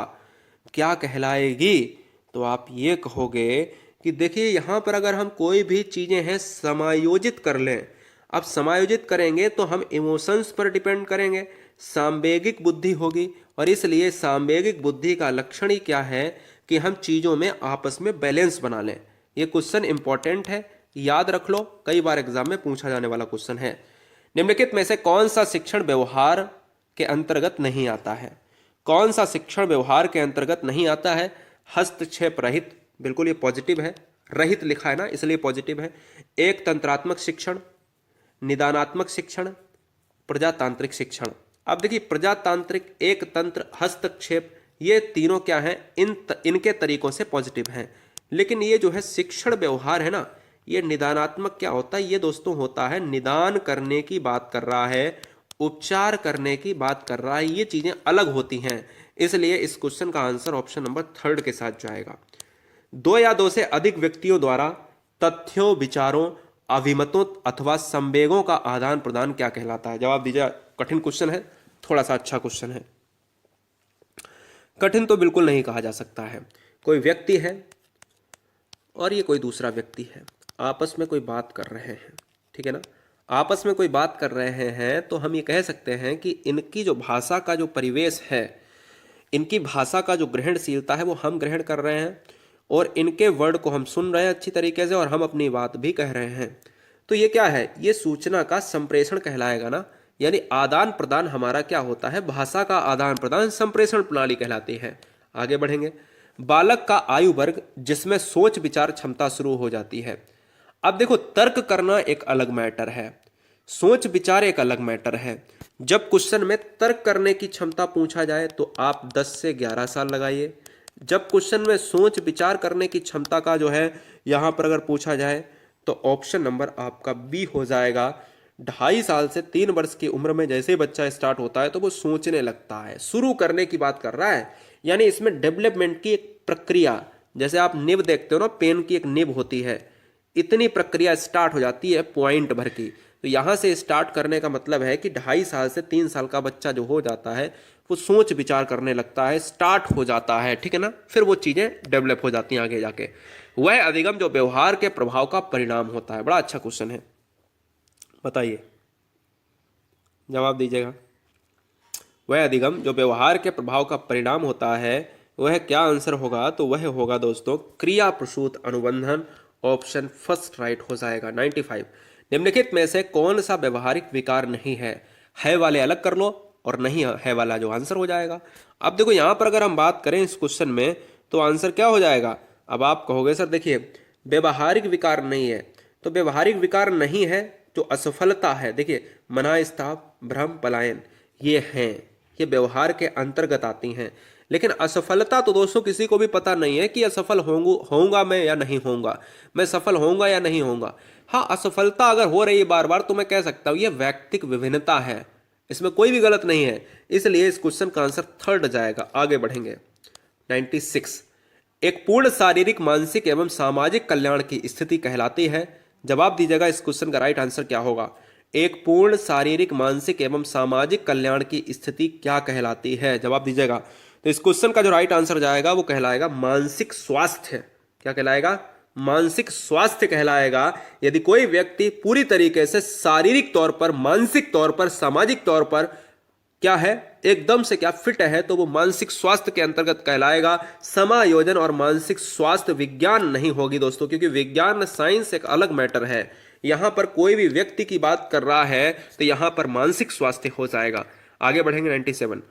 क्या कहलाएगी? तो आप ये कहोगे कि देखिए, यहां पर अगर हम कोई भी चीजें हैं समायोजित कर लें, अब समायोजित करेंगे तो हम इमोशंस पर डिपेंड करेंगे, सांवेगिक बुद्धि होगी, और इसलिए सांवेगिक बुद्धि का लक्षण ही क्या है कि हम चीजों में आपस में बैलेंस बना लें। ये क्वेश्चन इंपॉर्टेंट है, याद रख लो, कई बार एग्जाम में पूछा जाने वाला क्वेश्चन है। निम्नलिखित में से कौन सा शिक्षण व्यवहार के अंतर्गत नहीं आता है? कौन सा शिक्षण व्यवहार के अंतर्गत नहीं आता है? हस्तक्षेप रहित, बिल्कुल ये पॉजिटिव है, रहित लिखा है ना इसलिए पॉजिटिव है। एक तंत्रात्मक शिक्षण, निदानात्मक शिक्षण, प्रजातांत्रिक शिक्षण। अब देखिए, प्रजातांत्रिक, एक तंत्र, हस्तक्षेप, ये तीनों क्या हैं? इनके तरीकों से पॉजिटिव हैं। लेकिन ये जो है शिक्षण व्यवहार है ना, ये निदानात्मक क्या होता है? ये दोस्तों होता है निदान करने की बात कर रहा है, उपचार करने की बात कर रहा है, ये चीजें अलग होती हैं। इसलिए इस क्वेश्चन का आंसर ऑप्शन नंबर थर्ड के साथ जाएगा। दो या दो से अधिक व्यक्तियों द्वारा तथ्यों, विचारों, अभिमतों अथवा संवेगों का आदान प्रदान क्या कहलाता है? जवाब दीजिए। कठिन क्वेश्चन है, थोड़ा सा अच्छा क्वेश्चन है। कठिन तो बिल्कुल नहीं कहा जा सकता है। कोई व्यक्ति है और ये कोई दूसरा व्यक्ति है, आपस में कोई बात कर रहे हैं, ठीक है ना, आपस में कोई बात कर रहे हैं, तो हम ये कह सकते हैं कि इनकी जो भाषा का जो परिवेश है, इनकी भाषा का जो ग्रहणशीलता है वो हम ग्रहण कर रहे हैं, और इनके वर्ड को हम सुन रहे हैं अच्छी तरीके से, और हम अपनी बात भी कह रहे हैं। तो ये क्या है? ये सूचना का संप्रेषण कहलाएगा ना, यानी आदान प्रदान हमारा क्या होता है? भाषा का आदान प्रदान संप्रेषण प्रणाली कहलाती है। आगे बढ़ेंगे, बालक का आयु वर्ग जिसमें सोच विचार क्षमता शुरू हो जाती है। अब देखो, तर्क करना एक अलग मैटर है, सोच विचार एक अलग मैटर है। जब क्वेश्चन में तर्क करने की क्षमता पूछा जाए तो आप 10 से 11 साल लगाइए। जब क्वेश्चन में सोच विचार करने की क्षमता का जो है यहां पर अगर पूछा जाए तो ऑप्शन नंबर आपका बी हो जाएगा। 2.5 साल से 3 वर्ष की उम्र में जैसे ही बच्चा स्टार्ट होता है तो वो सोचने लगता है, शुरू करने की बात कर रहा है। यानी इसमें डेवलपमेंट की एक प्रक्रिया, जैसे आप निब देखते हो ना, पेन की एक निब होती है, इतनी प्रक्रिया स्टार्ट हो जाती है पॉइंट भर की। तो यहाँ से स्टार्ट करने का मतलब है कि 2.5 साल से 3 साल का बच्चा जो हो जाता है वो सोच विचार करने लगता है, स्टार्ट हो जाता है, ठीक है ना, फिर वो चीज़ें डेवलप हो जाती हैं आगे जाके। वह अधिगम जो व्यवहार के प्रभाव का परिणाम होता है। बड़ा अच्छा क्वेश्चन है, बताइए, जवाब दीजिएगा। वह अधिगम जो व्यवहार के प्रभाव का परिणाम होता है, वह क्या आंसर होगा? तो वह होगा दोस्तों क्रिया प्रसूत अनुबंधन, ऑप्शन फर्स्ट राइट हो जाएगा। 95 निम्नलिखित में से कौन सा व्यवहारिक विकार नहीं है वाले अलग कर लो और नहीं है वाला जो आंसर हो जाएगा। अब देखो यहाँ पर अगर हम बात करें इस क्वेश्चन में तो आंसर क्या हो जाएगा। अब आप कहोगे सर देखिए व्यवहारिक विकार नहीं है, तो व्यवहारिक विकार नहीं है जो असफलता है, देखिए मनस्ताप, भ्रम, पलायन, ये हैं, ये व्यवहार के अंतर्गत आती हैं। लेकिन असफलता तो दोस्तों किसी को भी पता नहीं है कि असफल होऊंगा मैं या नहीं होऊंगा, मैं सफल होऊंगा या नहीं होऊंगा। हाँ, असफलता अगर हो रही है बार बार तो मैं कह सकता हूं ये व्यक्तिक विभिन्नता है, इसमें कोई भी गलत नहीं है। इसलिए इस क्वेश्चन का आंसर थर्ड जाएगा। आगे बढ़ेंगे 96, एक पूर्ण शारीरिक, मानसिक एवं सामाजिक कल्याण की स्थिति कहलाती है। जवाब दीजिएगा इस क्वेश्चन का राइट आंसर क्या होगा। एक पूर्ण शारीरिक, मानसिक एवं सामाजिक कल्याण की स्थिति क्या कहलाती है, जवाब दीजिएगा। तो इस क्वेश्चन का जो राइट आंसर जाएगा वो कहलाएगा मानसिक स्वास्थ्य। क्या कहलाएगा? मानसिक स्वास्थ्य कहलाएगा। यदि कोई व्यक्ति पूरी तरीके से शारीरिक तौर पर, मानसिक तौर पर, सामाजिक तौर पर क्या है, एकदम से क्या फिट है, तो वो मानसिक स्वास्थ्य के अंतर्गत कहलाएगा। समायोजन और मानसिक स्वास्थ्य विज्ञान नहीं होगी दोस्तों, क्योंकि विज्ञान, साइंस एक अलग मैटर है। यहां पर कोई भी व्यक्ति की बात कर रहा है तो यहां पर मानसिक स्वास्थ्य हो जाएगा। आगे बढ़ेंगे 97,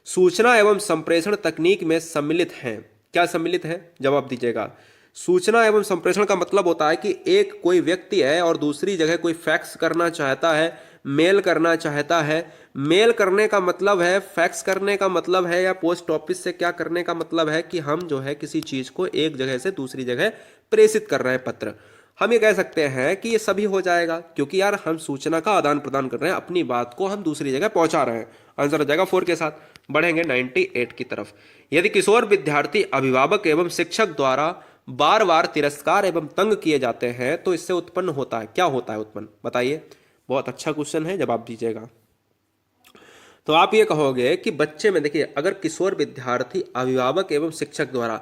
सूचना एवं संप्रेषण तकनीक में सम्मिलित हैं। क्या सम्मिलित है, जवाब दीजिएगा। सूचना एवं संप्रेषण का मतलब होता है कि एक कोई व्यक्ति है और दूसरी जगह कोई फैक्स करना चाहता है, मेल करना चाहता है। मेल करने का मतलब है, फैक्स करने का मतलब है, या पोस्ट ऑफिस से क्या करने का मतलब है कि हम जो है किसी चीज को एक जगह से दूसरी जगह प्रेषित कर रहे हैं, पत्र। हम ये कह सकते हैं कि ये सभी हो जाएगा, क्योंकि यार हम सूचना का आदान प्रदान कर रहे हैं, अपनी बात को हम दूसरी जगह पहुंचा रहे हैं। आंसर हो जाएगा 4 के साथ। बढ़ेंगे 98 की तरफ। यदि किशोर विद्यार्थी अभिभावक एवं शिक्षक द्वारा बार बार तिरस्कार एवं तंग किए जाते हैं तो इससे उत्पन्न होता है, क्या होता है उत्पन्न, बताइए। बहुत अच्छा क्वेश्चन है, जवाब दीजिएगा। तो आप ये कहोगे कि बच्चे में, देखिए अगर किशोर विद्यार्थी अभिभावक एवं शिक्षक द्वारा,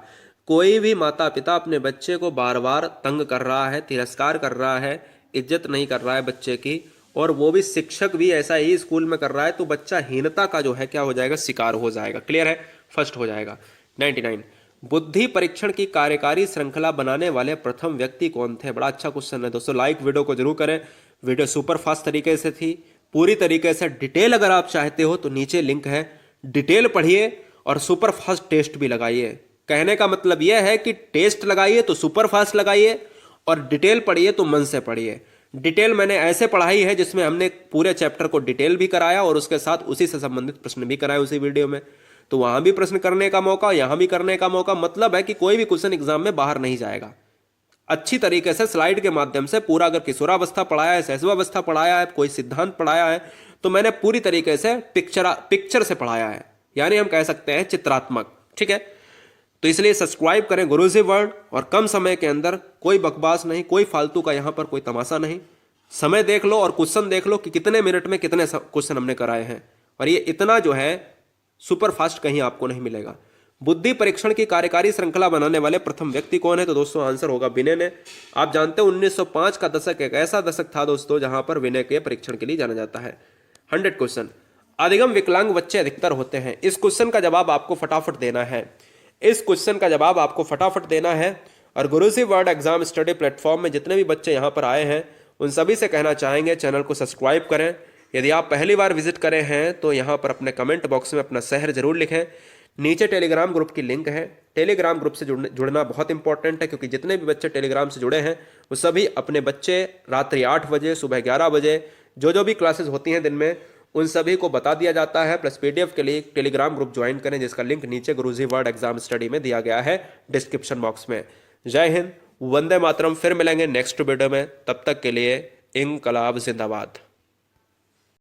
कोई भी माता पिता अपने बच्चे को बार बार तंग कर रहा है, तिरस्कार कर रहा है, इज्जत नहीं कर रहा है बच्चे की, और वो भी शिक्षक भी ऐसा ही स्कूल में कर रहा है, तो बच्चा हीनता का जो है क्या हो जाएगा, शिकार हो जाएगा। क्लियर है, फर्स्ट हो जाएगा। 99, बुद्धि परीक्षण की कार्यकारी श्रृंखला बनाने वाले प्रथम व्यक्ति कौन थे। बड़ा अच्छा क्वेश्चन है दोस्तों, लाइक वीडियो को जरूर करें। वीडियो सुपर फास्ट तरीके से थी, पूरी तरीके से डिटेल अगर आप चाहते हो तो नीचे लिंक है, डिटेल पढ़िए और सुपर फास्ट टेस्ट भी लगाइए। कहने का मतलब यह है कि टेस्ट लगाइए तो सुपर फास्ट लगाइए, और डिटेल पढ़िए तो मन से पढ़िए। डिटेल मैंने ऐसे पढ़ाई है जिसमें हमने पूरे चैप्टर को डिटेल भी कराया और उसके साथ उसी से संबंधित प्रश्न भी कराए उसी वीडियो में। तो वहां भी प्रश्न करने का मौका, यहां भी करने का मौका। मतलब है कि कोई भी क्वेश्चन एग्जाम में बाहर नहीं जाएगा। अच्छी तरीके से स्लाइड के माध्यम से पूरा, अगर किशोरावस्था पढ़ाया है, शैशवावस्था पढ़ाया है, कोई सिद्धांत पढ़ाया है, तो मैंने पूरी तरीके से पिक्चर से पढ़ाया है, यानी हम कह सकते हैं चित्रात्मक। ठीक है, तो इसलिए सब्सक्राइब करें गुरुजी वर्ल्ड, और कम समय के अंदर कोई बकवास नहीं, कोई फालतू का यहां पर कोई तमाशा नहीं। समय देख लो और क्वेश्चन देख लो कि कितने मिनट में कितने क्वेश्चन हमने कराए हैं, और ये इतना जो है सुपर फास्ट कहीं आपको नहीं मिलेगा। बुद्धि परीक्षण की कार्यकारी श्रृंखला बनाने वाले प्रथम व्यक्ति कौन है, तो दोस्तों आंसर होगा विनय ने। आप जानते हैं 1905 का दशक एक ऐसा दशक था दोस्तों जहां पर विनय के परीक्षण के लिए जाना जाता है। 100 क्वेश्चन, अधिगम विकलांग बच्चे अधिकतर होते हैं। इस क्वेश्चन का जवाब आपको फटाफट देना है, इस क्वेश्चन का जवाब आपको फटाफट देना है। और गुरुजी वर्ल्ड एग्जाम स्टडी प्लेटफॉर्म में जितने भी बच्चे यहाँ पर आए हैं उन सभी से कहना चाहेंगे चैनल को सब्सक्राइब करें। यदि आप पहली बार विजिट करें हैं तो यहाँ पर अपने कमेंट बॉक्स में अपना शहर जरूर लिखें। नीचे टेलीग्राम ग्रुप की लिंक है, टेलीग्राम ग्रुप से जुड़ना बहुत इंपॉर्टेंट है, क्योंकि जितने भी बच्चे टेलीग्राम से जुड़े हैं वो सभी अपने बच्चे रात्रि 8 बजे, सुबह 11 बजे जो भी क्लासेस होती हैं दिन में, उन सभी को बता दिया जाता है। प्लस पीडीएफ के लिए टेलीग्राम ग्रुप ज्वाइन करें, जिसका लिंक नीचे गुरुजी वर्ल्ड एग्जाम स्टडी में दिया गया है डिस्क्रिप्शन बॉक्स में। जय हिंद, वंदे मातरम। फिर मिलेंगे नेक्स्ट वीडियो में, तब तक के लिए इंकलाब जिंदाबाद।